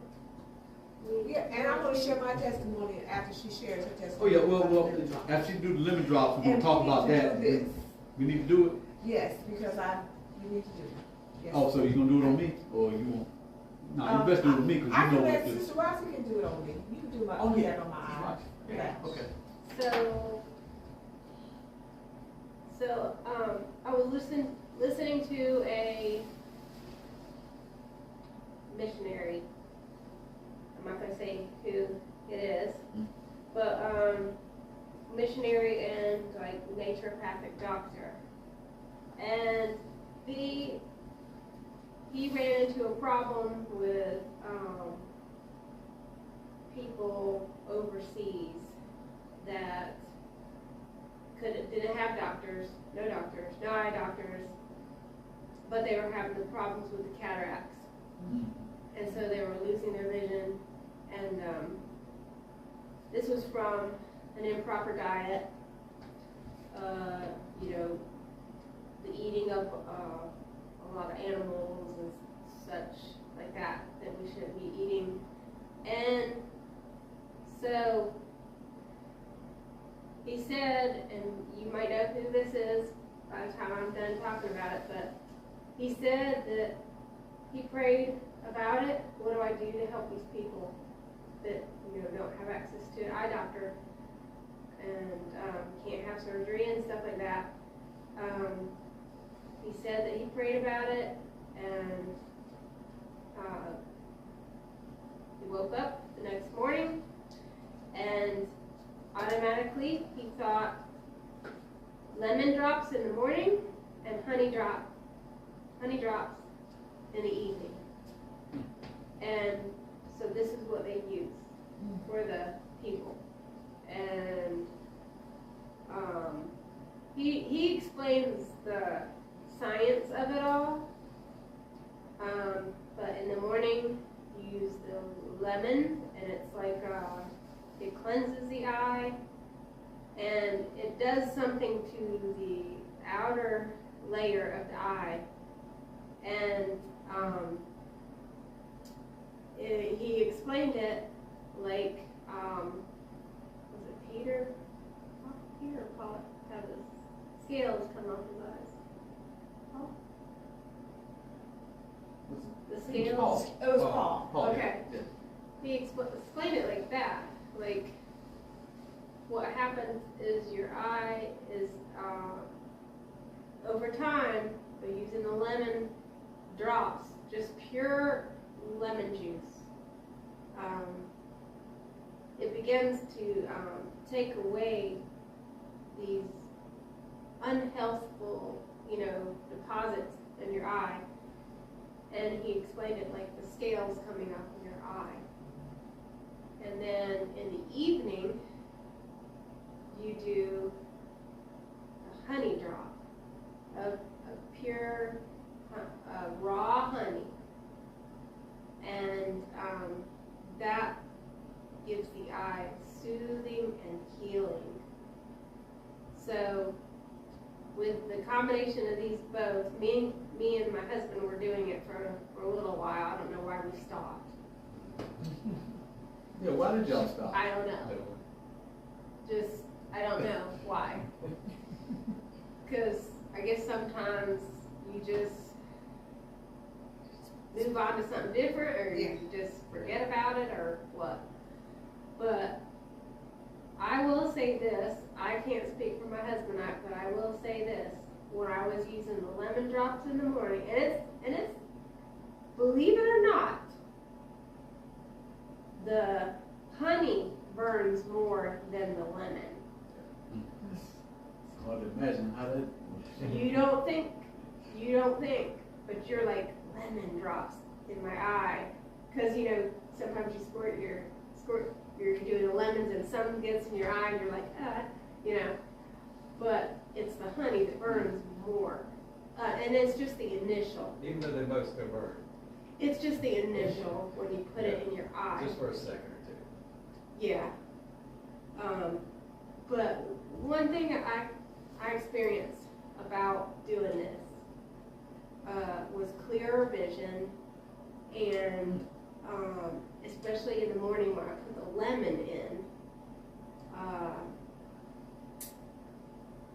S2: Yeah, and I'm going to share my testimony after she shares her
S1: Oh
S2: testimony.
S1: yeah.
S2: about
S1: Well.
S2: lemon drops.
S1: After you do the lemon drops, we're going
S2: And
S1: to talk
S2: we
S1: about
S2: need to
S1: that.
S2: do this.
S1: We need to do it.
S2: Yes, because we need to do it. Yes.
S1: Oh, so you gonna do it on me, or you want? No, you best do it with me because
S2: I
S1: you know
S2: can
S1: what
S2: let
S1: to do.
S2: Sister Rossi can do it on me. You can do that on my eye. Yeah.
S1: Okay.
S3: So, I was listening to a missionary. I'm not gonna say who it is, but missionary and like naturopathic doctor, and he ran into a problem with people overseas that didn't have no eye doctors, but they were having the problems with the cataracts, and so they were losing their vision, and this was from an improper diet, the eating of a lot of animals and such like that we shouldn't be eating. And so he said, and you might know who this is by the time I'm done talking about it, but he said that he prayed about it. What do I do to help these people that don't have access to an eye doctor and can't have surgery and stuff like that? He said that he prayed about it, and he woke up the next morning, and automatically he thought lemon drops in the morning and honey drops in the evening. And so this is what they use. for the people. And he explains the science of it all. But in the morning, you use the lemon, and it's like it cleanses the eye, and it does something to the outer layer of the eye. And he explained it like, was it Peter? Peter or Paul had the scales come off his eyes. Paul? The scales?
S2: It was Paul.
S3: Okay.
S1: Yeah.
S3: He explained it like that. Like, what happens is your eye is, over time, by using the lemon drops, just pure lemon juice, it begins to take away these unhealthful, deposits in your eye. And he explained it like the scales coming off of your eye. And then in the evening, you do a honey drop of pure raw honey. And that gives the eye soothing and healing. So with the combination of these both, me and my husband were doing it for a little while. I don't know why we stopped.
S1: Yeah, why did y'all stop?
S3: I don't know. I don't know why. Because I guess sometimes you just move on to something different, or you just forget about it, or what. But I will say this, I can't speak for my husband, but I will say this. When I was using the lemon drops in the morning, and it's, believe it or not, the honey burns more than the lemon.
S1: It's hard to imagine how that.
S3: You don't think, but you're like, lemon drops in my eye. Because, sometimes you're doing the lemons and some gets in your eye and you're like, but it's the honey that burns more. And it's just the initial.
S4: Even though they both still burn.
S3: It's just the initial when you put it in your eye.
S4: Just for a second or two.
S3: Yeah. But one thing I experienced about doing this was clearer vision, and especially in the morning when I put the lemon in,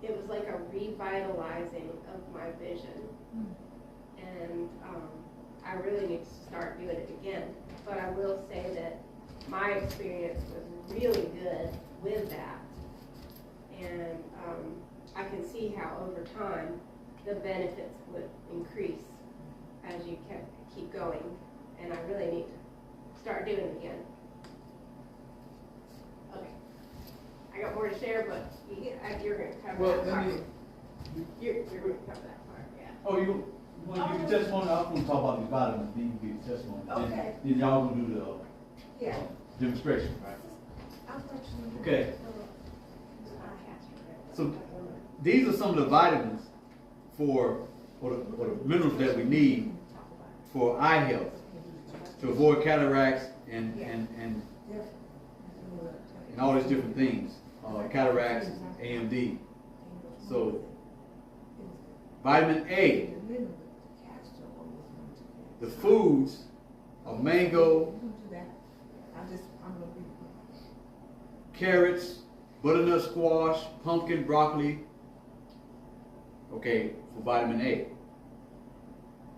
S3: it was like a revitalizing of my vision. And I really need to start doing it again. But I will say that my experience was really good with that. And I can see how over time the benefits would increase as you keep going. And I really need to start doing it again. Okay. I got more to share, but you're going to cover that part. You're going to cover that part, yeah.
S1: Oh, you want to give your testimony? I was going to talk about these vitamins. Then you give your testimony.
S2: Okay.
S1: Then y'all going to do the demonstration, right? Okay. So these are some of the vitamins for the minerals that we need for eye health, to avoid cataracts and all these different things, cataracts, AMD. So vitamin A, the foods of mango, carrots, butternut squash, pumpkin, broccoli. Okay, for vitamin A.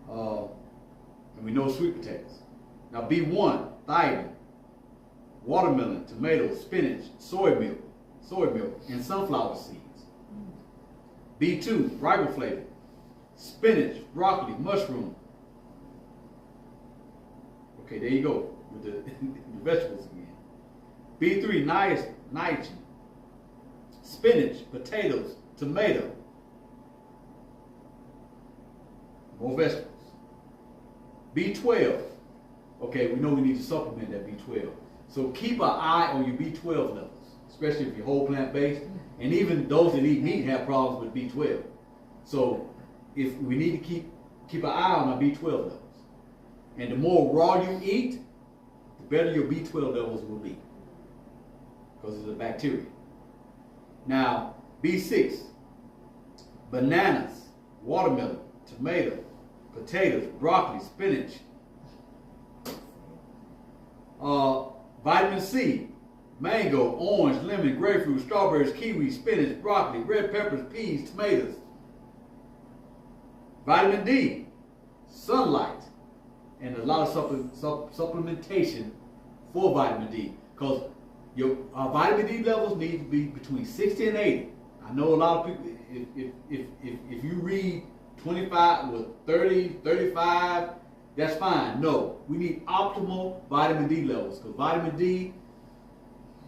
S1: And we know sweet potatoes. Now B1, thiamine, watermelon, tomato, spinach, soy milk, and sunflower seeds. B2, riboflavin, spinach, broccoli, mushroom. Okay, there you go with the vegetables again. B3, nitrogen, spinach, potatoes, tomato. More vegetables. B12. Okay, we know we need to supplement that B12. So keep an eye on your B12 levels, especially if you're whole plant based. And even those that eat meat have problems with B12. So if we need to keep an eye on our B12 levels. And the more raw you eat, the better your B12 levels will be, because it's a bacteria. Now, B6, bananas, watermelon, tomato, potatoes, broccoli, spinach. Vitamin C, mango, orange, lemon, grapefruit, strawberries, kiwi, spinach, broccoli, red peppers, peas, tomatoes. Vitamin D, sunlight, and a lot of supplementation for vitamin D, because your vitamin D levels need to be between 60 and 80. I know a lot of people, if you read 25 with 30, 35, that's fine. No, we need optimal vitamin D levels, because vitamin D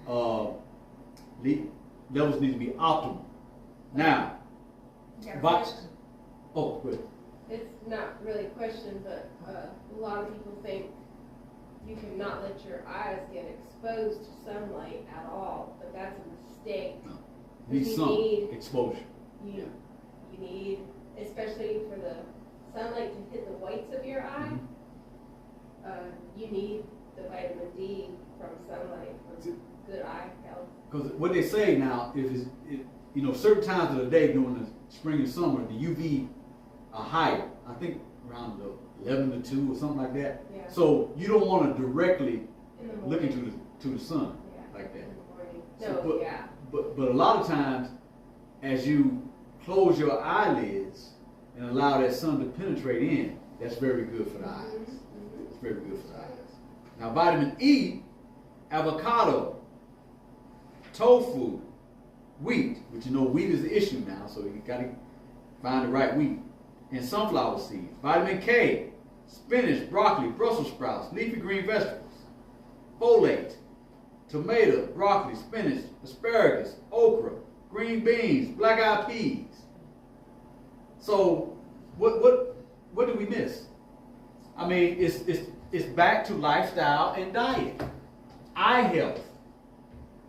S1: levels need to be optimal. Now, oh, good.
S3: It's not really a question, but a lot of people think you cannot let your eyes get exposed to sunlight at all, but that's a mistake.
S1: No. Need some exposure.
S3: You need, especially for the sunlight to hit the whites of your eye, you need the vitamin D from sunlight for good eye health. Because
S1: what they say now, certain times of the day during the spring and summer, the UV are higher. I think around the 11 to 2 or something like that.
S3: Yeah.
S1: So you don't want to directly look into the sun like that. But a lot of times, as you close your eyelids and allow that sun to penetrate in, that's very good for the eyes. It's very good for the eyes. Now, vitamin E, avocado, tofu, wheat, which wheat is the issue now, so you got to find the right wheat, and sunflower seeds. Vitamin K, spinach, broccoli, Brussels sprouts, leafy green vegetables, folate, tomato, broccoli, spinach, asparagus, okra, green beans, black-eyed peas. So, what do we miss? I mean, it's back to lifestyle and diet, eye health.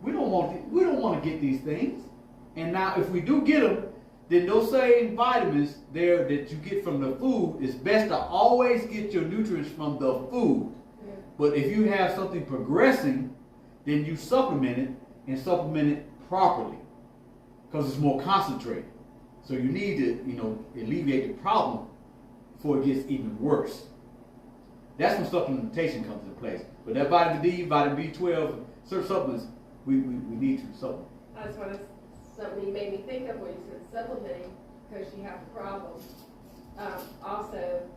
S1: We don't want to get these things. And now, if we do get them, then those same vitamins there that you get from the food, it's best to always get your nutrients from the food. Yeah. But if you have something progressing, then you supplement it and supplement it properly, because it's more concentrated. So you need to, alleviate the problem before it gets even worse. That's when supplementation comes into place. But that vitamin D, vitamin B12, certain supplements, we need to supplement.
S3: That's something you made me think of when you said supplementing, because you have a problem. Also,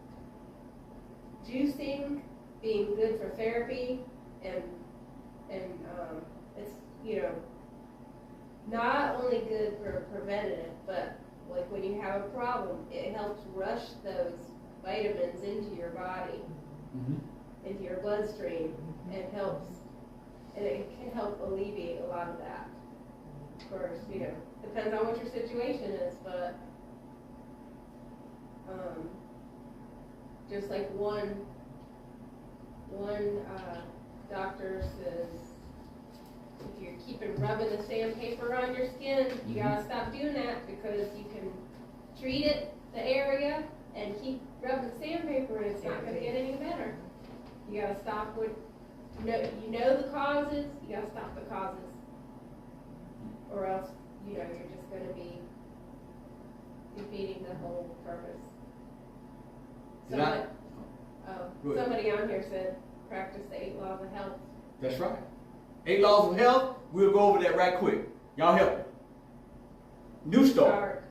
S3: juicing being good for therapy, and it's not only good for preventative, but like when you have a problem, it helps rush those vitamins into your body, into your bloodstream, and it can help alleviate a lot of that. Of course, depends on what your situation is, but just like one doctor says, if you're keeping rubbing the sandpaper on your skin, you gotta stop doing that, because you can treat it, the area, and keep rubbing the sandpaper, and it's not gonna get any better. You gotta stop with, you know the causes, you gotta stop the causes, or else, you're just gonna be defeating the whole purpose. Somebody on here said, practice the 8 laws of health.
S1: That's right. 8 laws of health, we'll go over that right quick. Y'all help me. New start.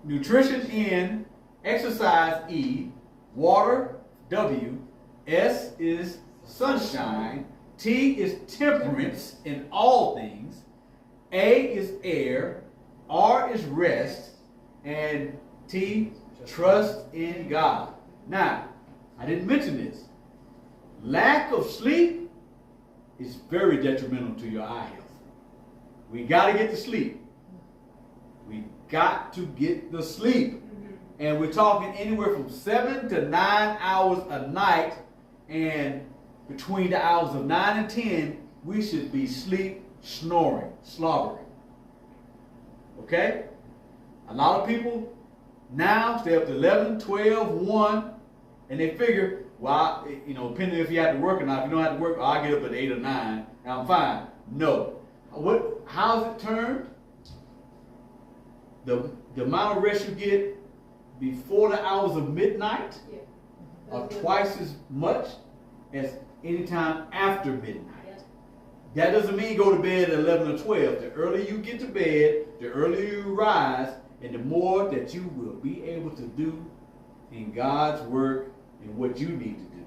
S1: Nutrition N, exercise E, water W, S is sunshine, T is temperance in all things, A is air, R is rest, and T, trust in God. Now, I didn't mention this. Lack of sleep is very detrimental to your eye health. We got to get to sleep. We got to get the sleep. And we're talking anywhere from 7 to 9 hours a night. And between the hours of 9 and 10, we should be sleep, snoring, slobbering. Okay? A lot of people now stay up to 11, 12, 1, and they figure, well, depending if you have to work or not, if you don't have to work, I'll get up at 8 or 9, and I'm fine. No. How's it turned? The amount of rest you get before the hours of midnight are twice as much as any time after midnight. That doesn't mean go to bed at 11 or 12. The earlier you get to bed, the earlier you rise, and the more that you will be able to do in God's work and what you need to do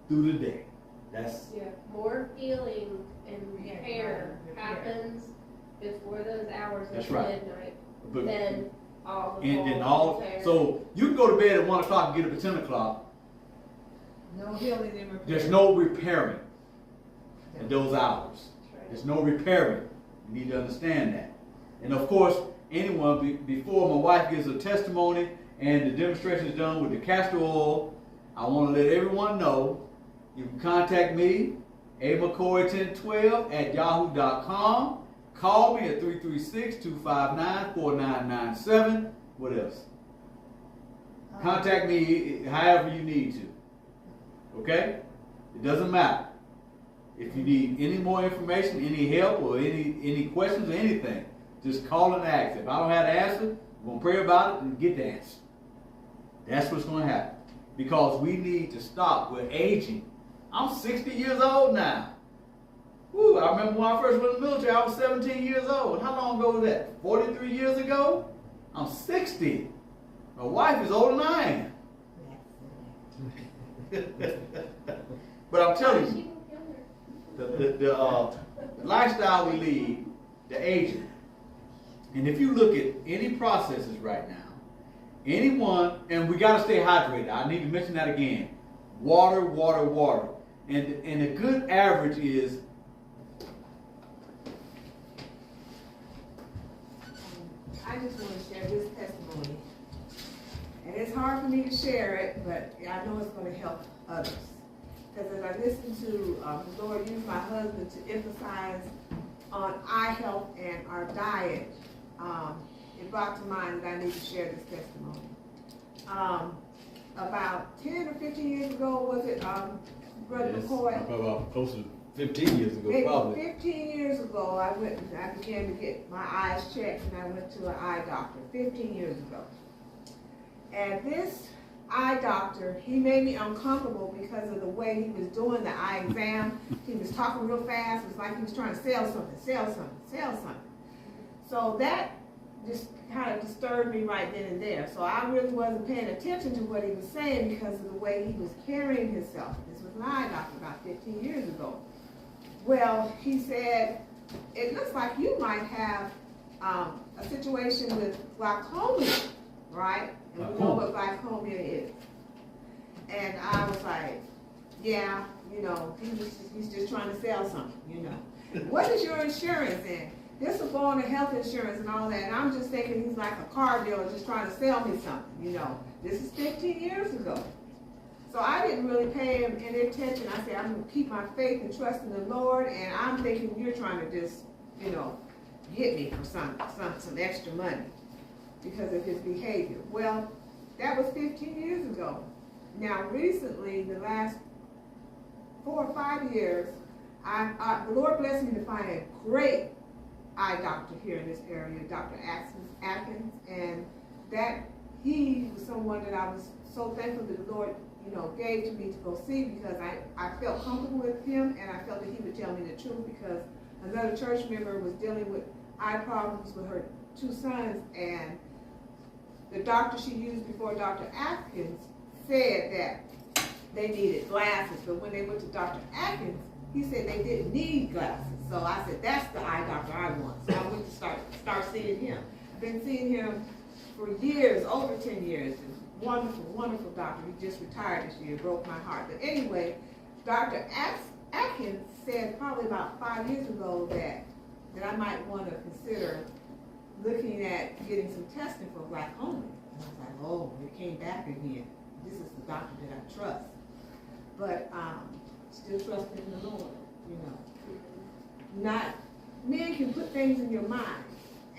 S1: through the day. That's
S3: more healing and repair happens before those hours of midnight than all the
S1: so you can go to bed at 1 o'clock and get up at 10 o'clock.
S2: No healing and repair.
S1: There's no repairing in those hours. There's no repairing. You need to understand that. And of course, anyone, before my wife gives a testimony and the demonstration is done with the castor oil, I want to let everyone know you can contact me, amccoy1012@yahoo.com. Call me at 336-259-4997. What else? Contact me however you need to. Okay? It doesn't matter. If you need any more information, any help, or any questions or anything, just call and ask. If I don't have the answer, we're going to pray about it and get the answer. That's what's going to happen. Because we need to stop. We're aging. I'm 60 years old now. Woo, I remember when I first went in the military, I was 17 years old. How long ago was that? 43 years ago? I'm 60. My wife is older than I am. But I'm telling you, the lifestyle we lead, the aging. And if you look at any processes right now, anyone, and we got to stay hydrated. I need to mention that again. Water, water, water. And a good average is
S2: I just want to share this testimony. And it's hard for me to share it, but I know it's going to help others. Because as I listen to the Lord use my husband to emphasize on eye health and our diet, it brought to mind that I need to share this testimony. About 10 or 15 years ago, was it, Brother McCoy?
S1: About close to 15 years ago,
S2: Maybe
S1: probably.
S2: 15 years ago, I began to get my eyes checked, and I went to an eye doctor 15 years ago. And this eye doctor, he made me uncomfortable because of the way he was doing the eye exam. He was talking real fast. It was like he was trying to sell something. So that just kind of disturbed me right then and there. So I really wasn't paying attention to what he was saying because of the way he was carrying himself. This was an eye doctor about 15 years ago. Well, he said, it looks like you might have a situation with glaucoma, right? And we know what glaucoma is. And I was like, yeah, he's just trying to sell something, What is your insurance in? This will go on the health insurance and all that. And I'm just thinking he's like a car dealer just trying to sell me something, This is 15 years ago. So I didn't really pay him any attention. I said, I'm going to keep my faith and trust in the Lord. And I'm thinking you're trying to just, get me for some extra money because of his behavior. Well, that was 15 years ago. Now, recently, the last 4 or 5 years, the Lord blessed me to find a great eye doctor here in this area, Dr. Atkins, and that he was someone that I was so thankful that the Lord, gave to me to go see because I felt comfortable with him and I felt that he would tell me the truth because another church member was dealing with eye problems with her 2 sons, and the doctor she used before Dr. Atkins said that they needed glasses, but when they went to Dr. Atkins, he said they didn't need glasses. So I said, that's the eye doctor I want. So I went to start seeing him. I've been seeing him for years, over 10 years. Wonderful, wonderful doctor. He just retired this year. Broke my heart. But anyway, Dr. Atkins said probably about 5 years ago that I might want to consider looking at getting some testing for glaucoma. And I was like, oh, it came back again. This is the doctor that I trust. But still trusting in the Lord, you know. Not, men can put things in your mind,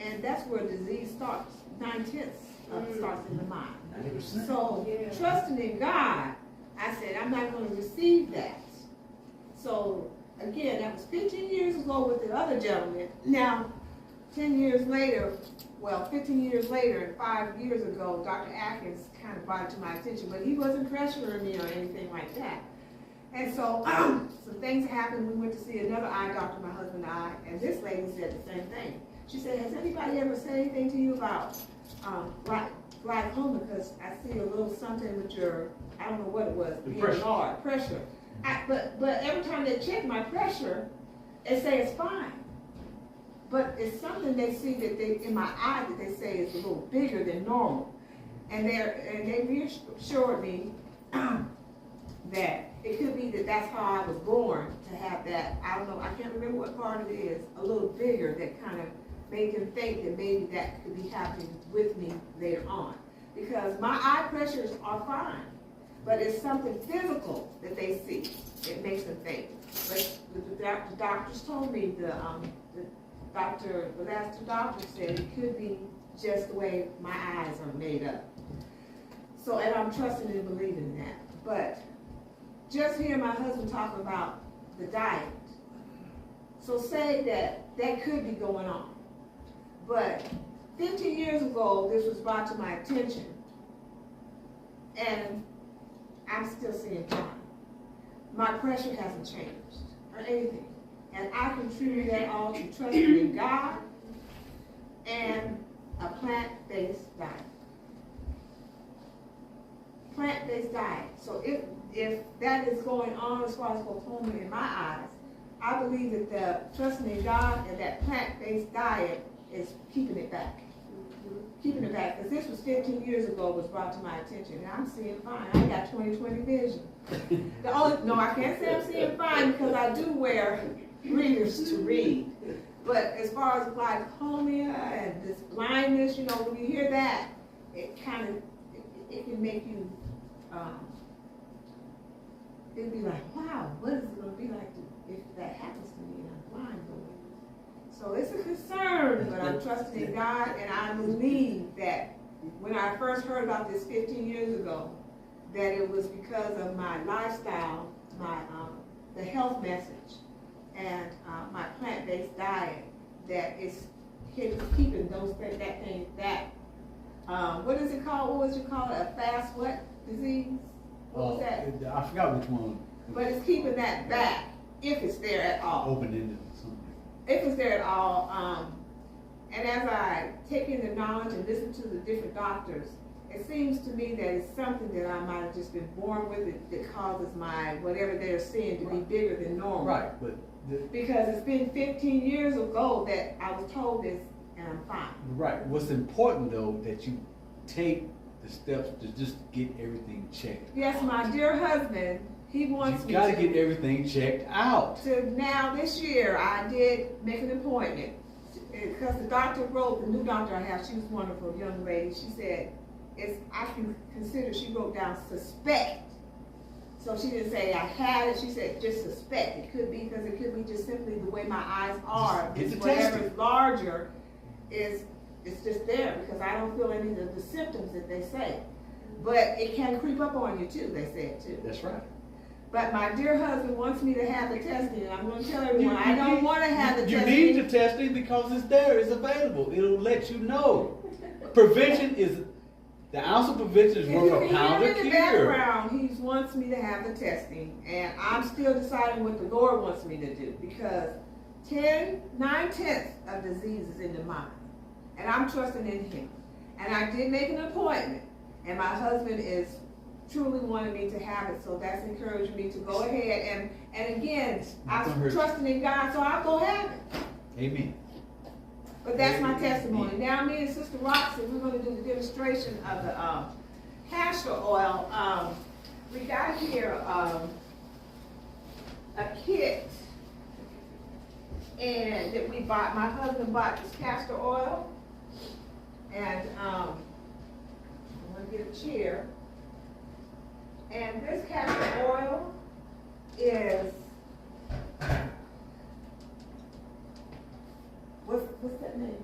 S2: and that's where disease starts. 9/10 of it starts in the mind.
S1: 90%.
S2: So, trusting in God, I said, I'm not going to receive that. So, again, that was 15 years ago with the other gentleman. Now, 10 years later, well, 15 years later, and 5 years ago, Dr. Atkins kind of brought it to my attention, but he wasn't pressuring me or anything like that. And so, some things happened. We went to see another eye doctor, my husband and I, and this lady said the same thing. She said, has anybody ever said anything to you about glaucoma? Because I see a little something with your, I don't know what it was, being hard, pressure. But every time they check my pressure, they say it's fine. But it's something they see that they, in my eye, that they say is a little bigger than normal. And they reassured me that it could be that that's how I was born, to have that, I don't know, I can't remember what part it is, a little bigger, that kind of made them think that maybe that could be happening with me later on. Because my eye pressures are fine, but it's something physical that they see that makes them think. But the doctors told me, the last two doctors said it could be just the way my eyes are made up. So, and I'm trusting and believing that. But just hearing my husband talk about the diet, so say that could be going on. But 15 years ago, this was brought to my attention, and I'm still seeing fine. My pressure hasn't changed or anything. And I contribute that all to trusting in God and a plant-based diet. Plant-based diet. So if that is going on as far as glaucoma in my eyes, I believe that the trusting in God and that plant-based diet is keeping it back. Keeping it back, because this was 15 years ago, was brought to my attention, and I'm seeing fine. I got 20/20 vision. No, I can't say I'm seeing fine because I do wear readers to read. But as far as glaucoma and this blindness, you know, when you hear that, it kind of, it can make you, it'd be like, wow, what is it going to be like if that happens to me and I'm blind? So it's a concern, but I'm trusting in God, and I believe that when I first heard about this 15 years ago, that it was because of my lifestyle, my the health message, and my plant-based diet, that it's keeping those what is it called? What was it called? A fast what disease? What was that?
S1: I forgot which one.
S2: But it's keeping that back, if it's there at all.
S1: Open-ended or something.
S2: If it's there at all, and as I take in the knowledge and listen to the different doctors, it seems to me that it's something that I might have just been born with that causes my, whatever they're seeing, to be bigger than normal.
S1: Right, but
S2: because it's been 15 years ago that I was told this, and I'm fine.
S1: right. What's important though, that you take the steps to just get everything checked.
S2: Yes, my dear husband, he wants me
S1: You gotta get everything checked out.
S2: So now this year, I did make an appointment, because the doctor wrote, the new doctor I have, she was a wonderful young lady, she said, I can consider, she wrote down suspect. So she didn't say I had it, she said just suspect. It could be, because it could be just simply the way my eyes are.
S1: Just get the
S2: whatever
S1: testing.
S2: is larger it's just there, because I don't feel any of the symptoms that they say. But it can creep up on you too, they said too.
S1: That's right.
S2: But my dear husband wants me to have the testing, and I'm going to tell everyone, I don't want to have the
S1: You
S2: testing.
S1: need the testing because it's there, it's available. It'll let you know. Prevention is, the ounce of prevention is worth a pound of
S2: in the
S1: cure.
S2: background, he wants me to have the testing, and I'm still deciding what the Lord wants me to do, because 9/10 of disease is in the mind, and I'm trusting in Him. And I did make an appointment, and my husband is truly wanting me to have it, so that's encouraging me to go ahead. And again, I'm trusting in God, so I'll go have it.
S1: Amen.
S2: But that's my testimony. Now me and Sister Roxy, we're going to do the demonstration of the castor oil. We got here a kit, and that we bought, my husband bought this castor oil, and I'm going to get a chair. And this castor oil is, what's that name?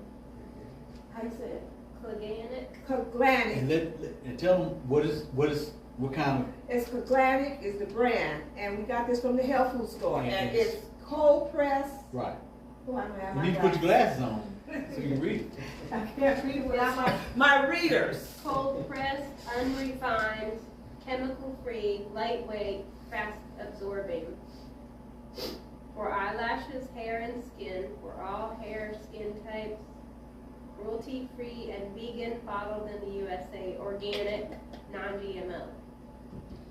S2: How you say it?
S3: Cleganic.
S2: Cleganic.
S1: And tell them what kind of.
S2: It's Cleganic is the brand, and we got this from the health food store, and it's cold pressed.
S1: Right.
S2: Oh, I don't have
S1: You
S2: my
S1: need to put your glasses on so you can read it.
S2: I can't read it without my readers.
S3: Cold pressed, unrefined, chemical free, lightweight, fast absorbing. For eyelashes, hair, and skin, for all hair, skin types, cruelty free and vegan, bottled in the USA, organic, non-GMO.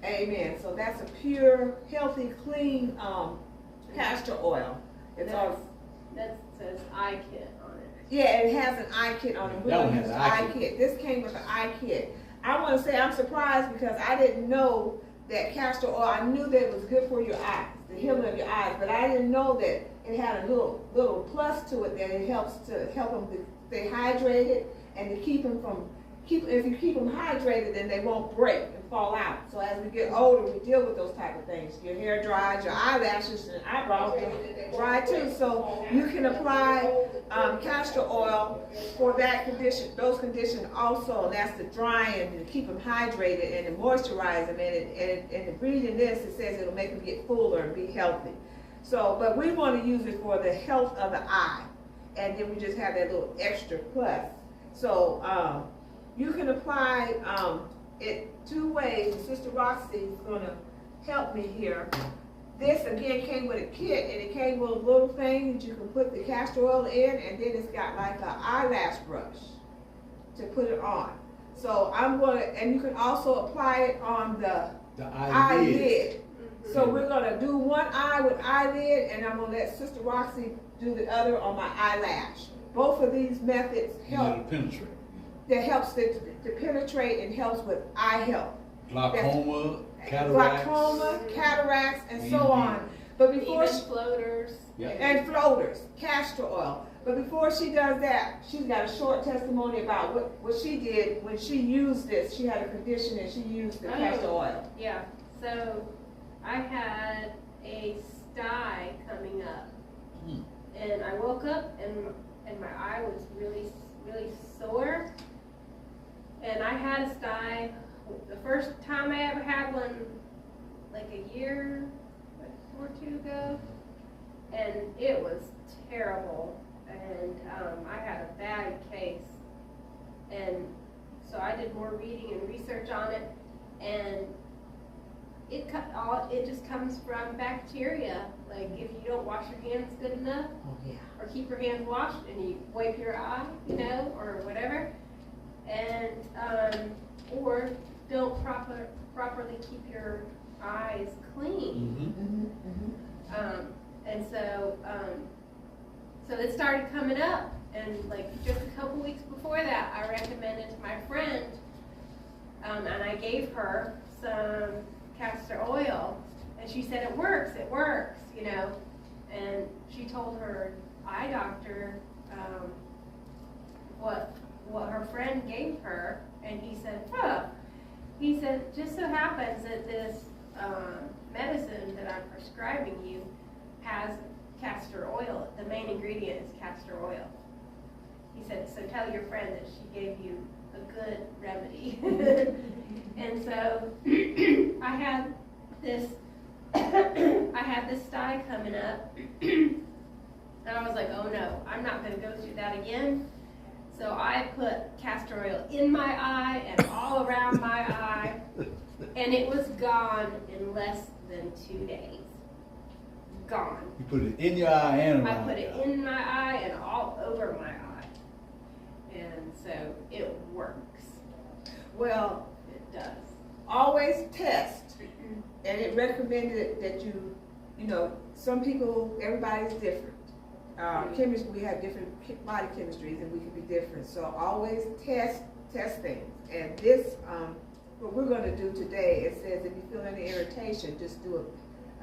S2: Amen. So that's a pure, healthy, clean castor oil. It's all.
S3: That says eye kit on it.
S2: Yeah, it has an eye kit on it. We're
S1: That one
S2: gonna
S1: has
S2: use
S1: an
S2: the
S1: eye
S2: eye kit. This came with an eye kit. I want to say I'm surprised because I didn't know that castor oil. I knew that it was good for your eyes, the healing of your eyes, but I didn't know that it had a little plus to it, that it helps to help them to stay hydrated and to keep them from if you keep them hydrated, then they won't break and fall out. So as we get older, we deal with those type of things. Your hair dries, your eyelashes and eyebrows dry too. So you can apply castor oil for that condition, those conditions also. And that's the drying and to keep them hydrated and to moisturize them. And reading this, it says it'll make them get fuller and be healthy. So, but we want to use it for the health of the eye. And then we just have that little extra plus. So, you can apply it two ways. Sister Roxy is going to help me here. This again came with a kit, and it came with a little thing that you can put the castor oil in, and then it's got like an eyelash brush to put it on. So I'm going to, and you can also apply it on the eyelid. So we're going to do one eye with eyelid, and I'm going to let Sister Roxy do the other on my eyelash. Both of these methods help.
S1: It'll penetrate.
S2: That helps to penetrate and helps with eye health.
S1: Glaucoma, cataracts,
S2: and so on. But before
S3: even floaters.
S1: Yep.
S2: and floaters, castor oil. But before she does that, she's got a short testimony about what she did when she used this. She had a condition and she used the castor oil.
S3: Yeah, so I had a sty coming up. And I woke up and my eye was really sore. And I had a sty, the first time I ever had one, like a year or two ago, and it was terrible. And I had a bad case. And so I did more reading and research on it, and it just comes from bacteria. Like if you don't wash your hands good enough, or keep your hands washed and you wipe your eye, or whatever, and or don't properly keep your eyes clean. And so it started coming up, and like just a couple weeks before that, I recommended to my friend, and I gave her some castor oil, and she said it works, and she told her eye doctor what her friend gave her, and he said, just so happens that this medicine that I'm prescribing you has castor oil. The main ingredient is castor oil. He said, so tell your friend that she gave you a good remedy. And so I had this sty coming up, and I was like, oh no, I'm not going to go through that again. So I put castor oil in my eye and all around my eye, and it was gone in less than 2 days. Gone.
S1: You put it in your eye and around.
S3: I put it in my eye and all over my eye. And so it works.
S2: Well,
S3: It does.
S2: always test, and it recommended that you some people, everybody's different. Chemistry, we have different body chemistries, and we can be different. So always test things. And this, what we're going to do today, it says if you feel any irritation, just do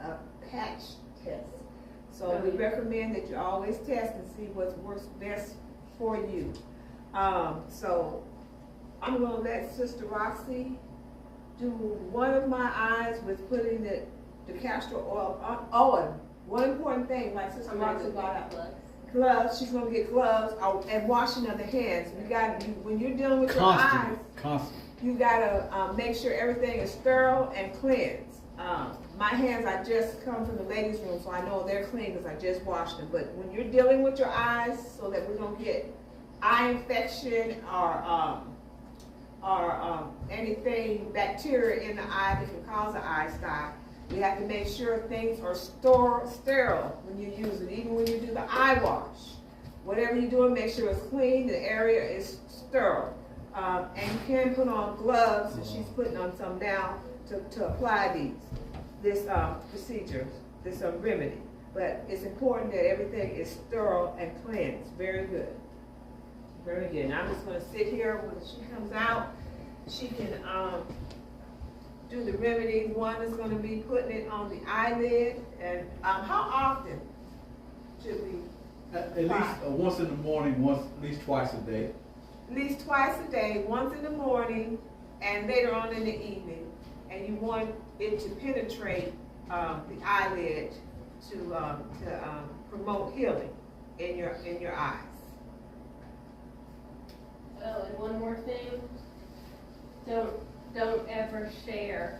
S2: a patch test. So we recommend that you always test and see what works best for you. So I'm going to let Sister Roxy do one of my eyes with putting the the castor oil. Oh, and one important thing, like Sister
S3: I'm gonna
S2: Roxy
S3: go
S2: brought
S3: get
S2: up,
S3: gloves.
S2: gloves. She's gonna get gloves and washing of the hands. When you're dealing with your eyes,
S1: Constantly.
S2: you gotta make sure everything is thorough and cleansed. My hands, I just come from the ladies' room, so I know they're clean because I just washed them. But when you're dealing with your eyes, so that we don't get eye infection or anything, bacteria in the eye that can cause an eye sty, we have to make sure things are sterile when you use it, even when you do the eye wash. Whatever you're doing, make sure it's clean, the area is sterile. And you can put on gloves, and she's putting on some now to apply this procedure, this remedy. But it's important that everything is thorough and cleansed. Very good. Very good. And I'm just going to sit here when she comes out. She can do the remedy. One is going to be putting it on the eyelid. And how often should we?
S1: At least once in the morning, at least twice a day.
S2: At least twice a day, once in the morning and later on in the evening. And you want it to penetrate the eyelid to promote healing in your eyes.
S3: Oh, and one more thing. Don't ever share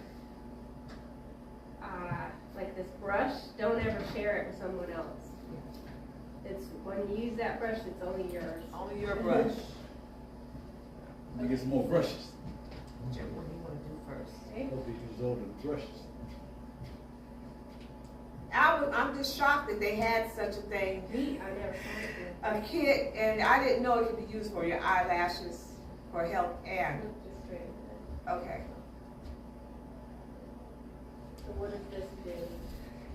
S3: like this brush. Don't ever share it with someone else. It's when you use that brush, it's only yours.
S2: Only your brush.
S1: Let me get some more brushes.
S2: Whichever one you want to do first.
S3: Okay?
S1: Hope you use older brushes.
S2: I'm just shocked that they had such a thing.
S3: Me, I never saw it.
S2: A kit, and I didn't know it could be used for your eyelashes, for health and,
S3: Just straight ahead.
S2: okay.
S3: So what does this do?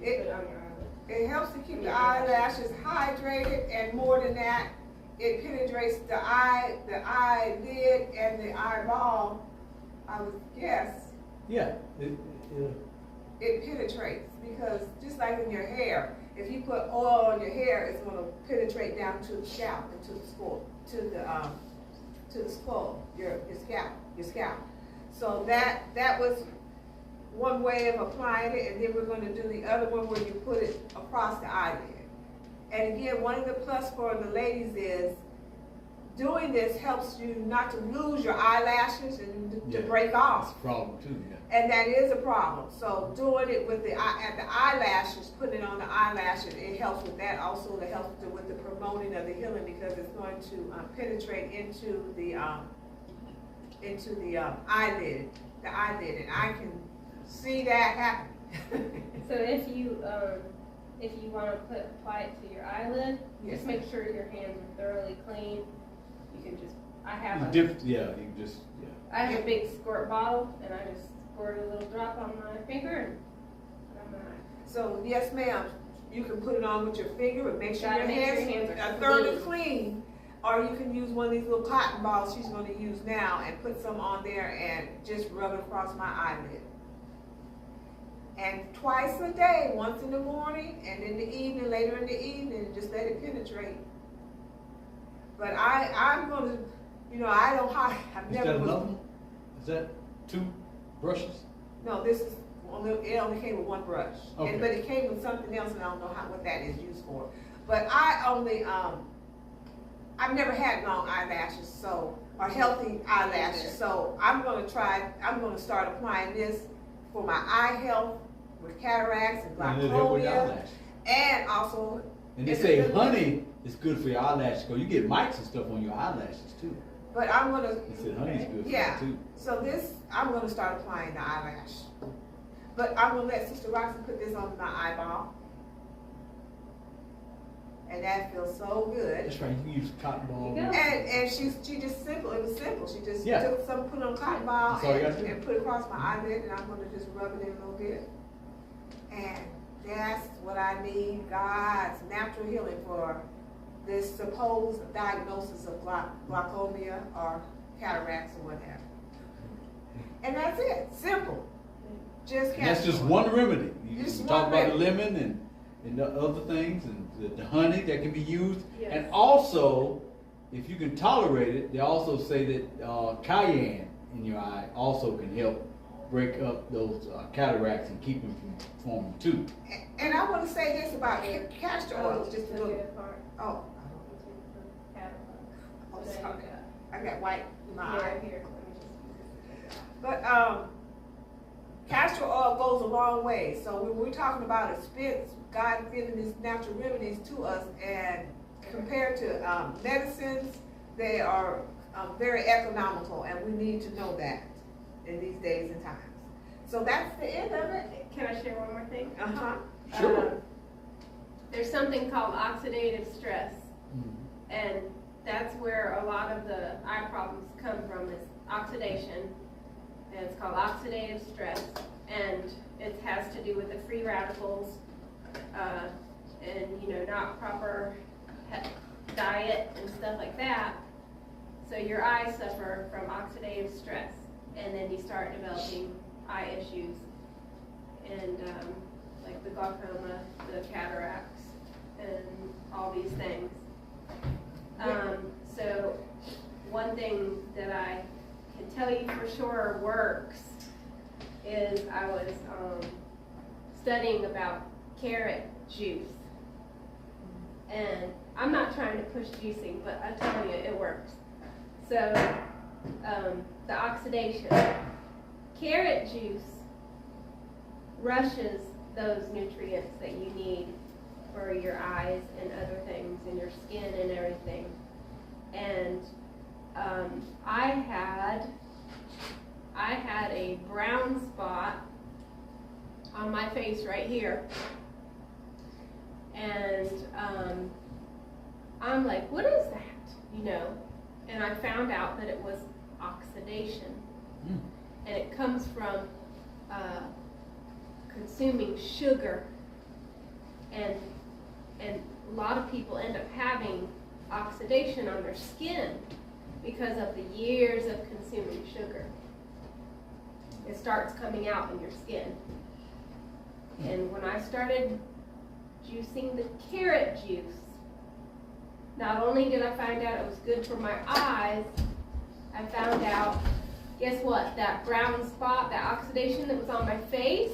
S3: You
S2: It-
S3: put it on your eyelid.
S2: It helps to keep the eyelashes hydrated, and more than that, it penetrates the eyelid and the eyeball, I would guess.
S1: Yeah.
S2: It penetrates, because just like in your hair, if you put oil on your hair, it's going to penetrate down to the scalp and to the skull, your scalp. So that was one way of applying it, and then we're going to do the other one where you put it across the eyelid. And again, one of the plus for the ladies is doing this helps you not to lose your eyelashes and to break off.
S1: That's a problem too, yeah.
S2: And that is a problem. So doing it with the eyelashes, putting it on the eyelashes, it helps with that. Also, it helps with the promoting of the healing, because it's going to penetrate into the eyelid, and I can see that happen.
S3: So if you want to apply it to your eyelid,
S2: Yes.
S3: just make sure your hands are thoroughly clean. You can just, I have
S1: You
S3: a,
S1: dip, yeah, you can just, yeah.
S3: I have a big squirt bottle, and I just squirt a little drop on my finger and put on my eye.
S2: So yes, ma'am, you can put it on with your finger, but make sure
S3: Gotta
S2: your
S3: make sure
S2: hands
S3: your hands
S2: are
S3: are
S2: thoroughly clean. Or you can use one of these little cotton balls she's going to use now and put some on there and just rub it across my eyelid. And twice a day, once in the morning and in the evening, later in the evening, just let it penetrate. But I'm going to, I don't hide. I've
S1: Is
S2: never
S1: that
S2: was-
S1: another one? Is that 2 brushes?
S2: No, it only came with one brush.
S1: Okay.
S2: But it came with something else, and I don't know what that is used for. But I only, I've never had long eyelashes, or healthy eyelashes. So I'm going to start applying this for my eye health with cataracts and
S1: And it'll help with your
S2: glaucoma,
S1: eyelashes.
S2: and also.
S1: And they say honey is good for your eyelashes, because you get mites and stuff on your eyelashes too.
S2: But I'm going to.
S1: They said honey's good for
S2: Yeah.
S1: it too.
S2: So I'm going to start applying the eyelash. But I'm going to let Sister Roxy put this on my eyeball. And that feels so good.
S1: That's right, you can use cotton ball.
S3: There you go.
S2: And she just simple. It was simple. She just
S1: Yeah.
S2: took some, put on a cotton ball
S1: That's all you gotta do.
S2: and put it across my eyelid, and I'm going to just rub it in a little bit. And that's what I need, God's natural healing for this supposed diagnosis of glaucoma or cataracts or whatever. And that's it. Simple. Just
S1: And that's just
S2: castor
S1: one
S2: oil.
S1: remedy. You
S2: Just
S1: can talk
S2: one
S1: about the
S2: remedy.
S1: lemon and the other things, and the honey that can be used.
S3: Yes.
S1: And also, if you can tolerate it, they also say that cayenne in your eye also can help break up those cataracts and keep them from forming too.
S2: And I wanna say this about castor oil, just a
S3: the
S2: little,
S3: good part.
S2: oh,
S3: Caterpillar.
S2: oh,
S3: So there
S2: sorry.
S3: you go.
S2: I got white in my eye.
S3: Here, let me just use this.
S2: But, castor oil goes a long way, so when we're talking about expense, God's giving these natural remedies to us, and compared to, medicines, they are, very economical, and we need to know that in these days and times. So that's the end of it.
S3: Can I share one more thing?
S2: Uh-huh.
S1: Sure.
S3: There's something called oxidative stress, and that's where a lot of the eye problems come from, is oxidation. And it's called oxidative stress, and it has to do with the free radicals, and not proper diet and stuff like that. So your eyes suffer from oxidative stress, and then you start developing eye issues, and like the glaucoma, the cataracts, and all these things. So one thing that I can tell you for sure works is I was studying about carrot juice, and I'm not trying to push juicing, but I tell you it works. So the oxidation, carrot juice rushes those nutrients that you need for your eyes and other things, and your skin and everything. And I had a brown spot on my face right here, and I'm like, what is that? And I found out that it was oxidation, and it comes from consuming sugar, and a lot of people end up having oxidation on their skin because of the years of consuming sugar. It starts coming out in your skin. And when I started juicing the carrot juice, not only did I find out it was good for my eyes, I found out, guess what? That brown spot, that oxidation that was on my face,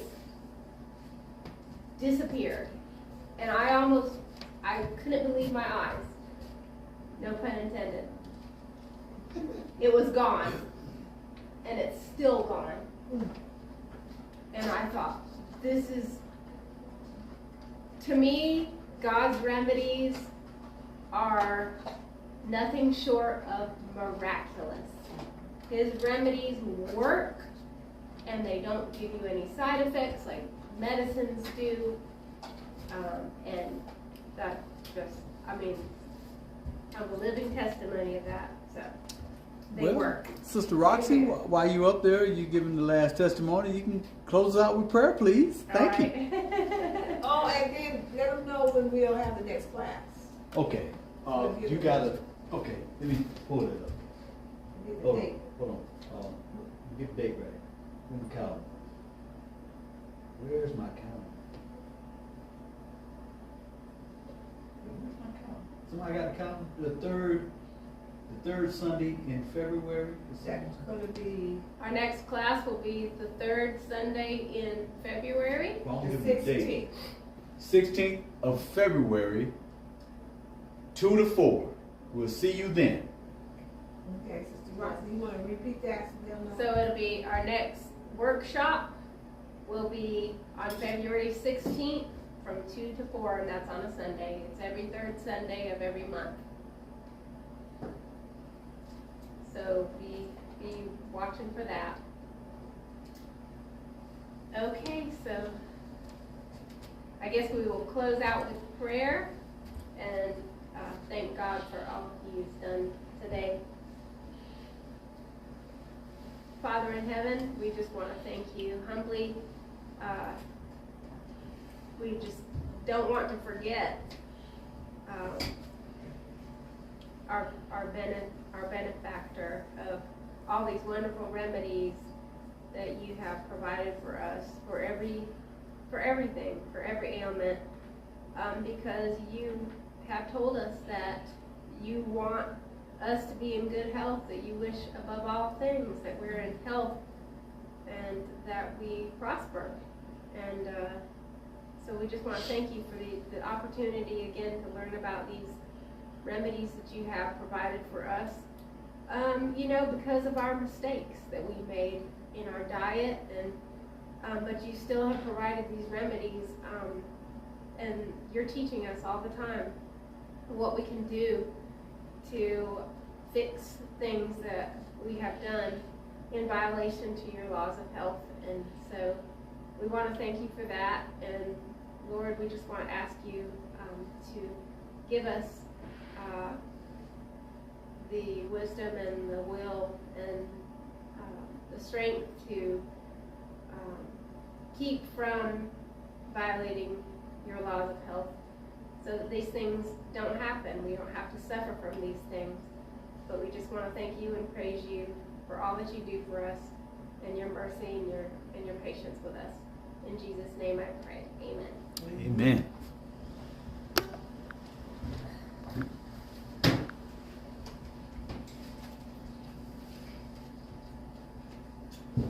S3: disappeared. And I couldn't believe my eyes. No pun intended. It was gone. And it's still gone. And I thought, this is, to me, God's remedies are nothing short of miraculous. His remedies work, and they don't give you any side effects like medicines do. And that just, I'm a living testimony of that. So they work.
S1: Sister Roxy, while you up there, you giving the last testimony, you can close us out with prayer, please. Thank you.
S2: Oh, and then let them know when we'll have the next class.
S1: Okay. You gotta. Okay. Let me pull it up.
S2: Get the
S1: Hold
S2: date.
S1: on. Hold on. Get the date right. Where's the calendar? Where's my calendar? Where's my calendar? Somebody got a calendar? The third Sunday in February.
S2: That's gonna be
S3: Our next class will be the third Sunday in February.
S1: Wrong
S2: the
S1: with the date.
S2: 16th.
S1: 16th of February, 2 to 4. We'll see you then.
S2: Okay, Sister Roxy, you wanna repeat that so they'll know?
S3: So it'll be our next workshop will be on February 16th from 2 to 4, and that's on a Sunday. It's every third Sunday of every month. So be watching for that. Okay, so I guess we will close out with prayer and thank God for all He's done today. Father in heaven, we just want to thank you humbly. We just don't want to forget our benefactor of all these wonderful remedies that you have provided for us for everything, for every ailment, because you have told us that you want us to be in good health, that you wish above all things that we're in health, and that so we just want to thank you for the opportunity again to learn about these remedies that you have provided for us. Because of our mistakes that we made in our diet, and but you still have provided these remedies, and you're teaching us all the time what we can do to fix things that we have done in violation to your laws of health. And so we want to thank you for that. And Lord, we just want to ask you to give us the wisdom and the will and the strength to keep from violating your laws of health, so that these things don't happen. We don't have to suffer from these things. But we just want to thank you and praise you for all that you do for us, and your mercy and your patience with us. In Jesus' name I pray. Amen.
S1: Amen.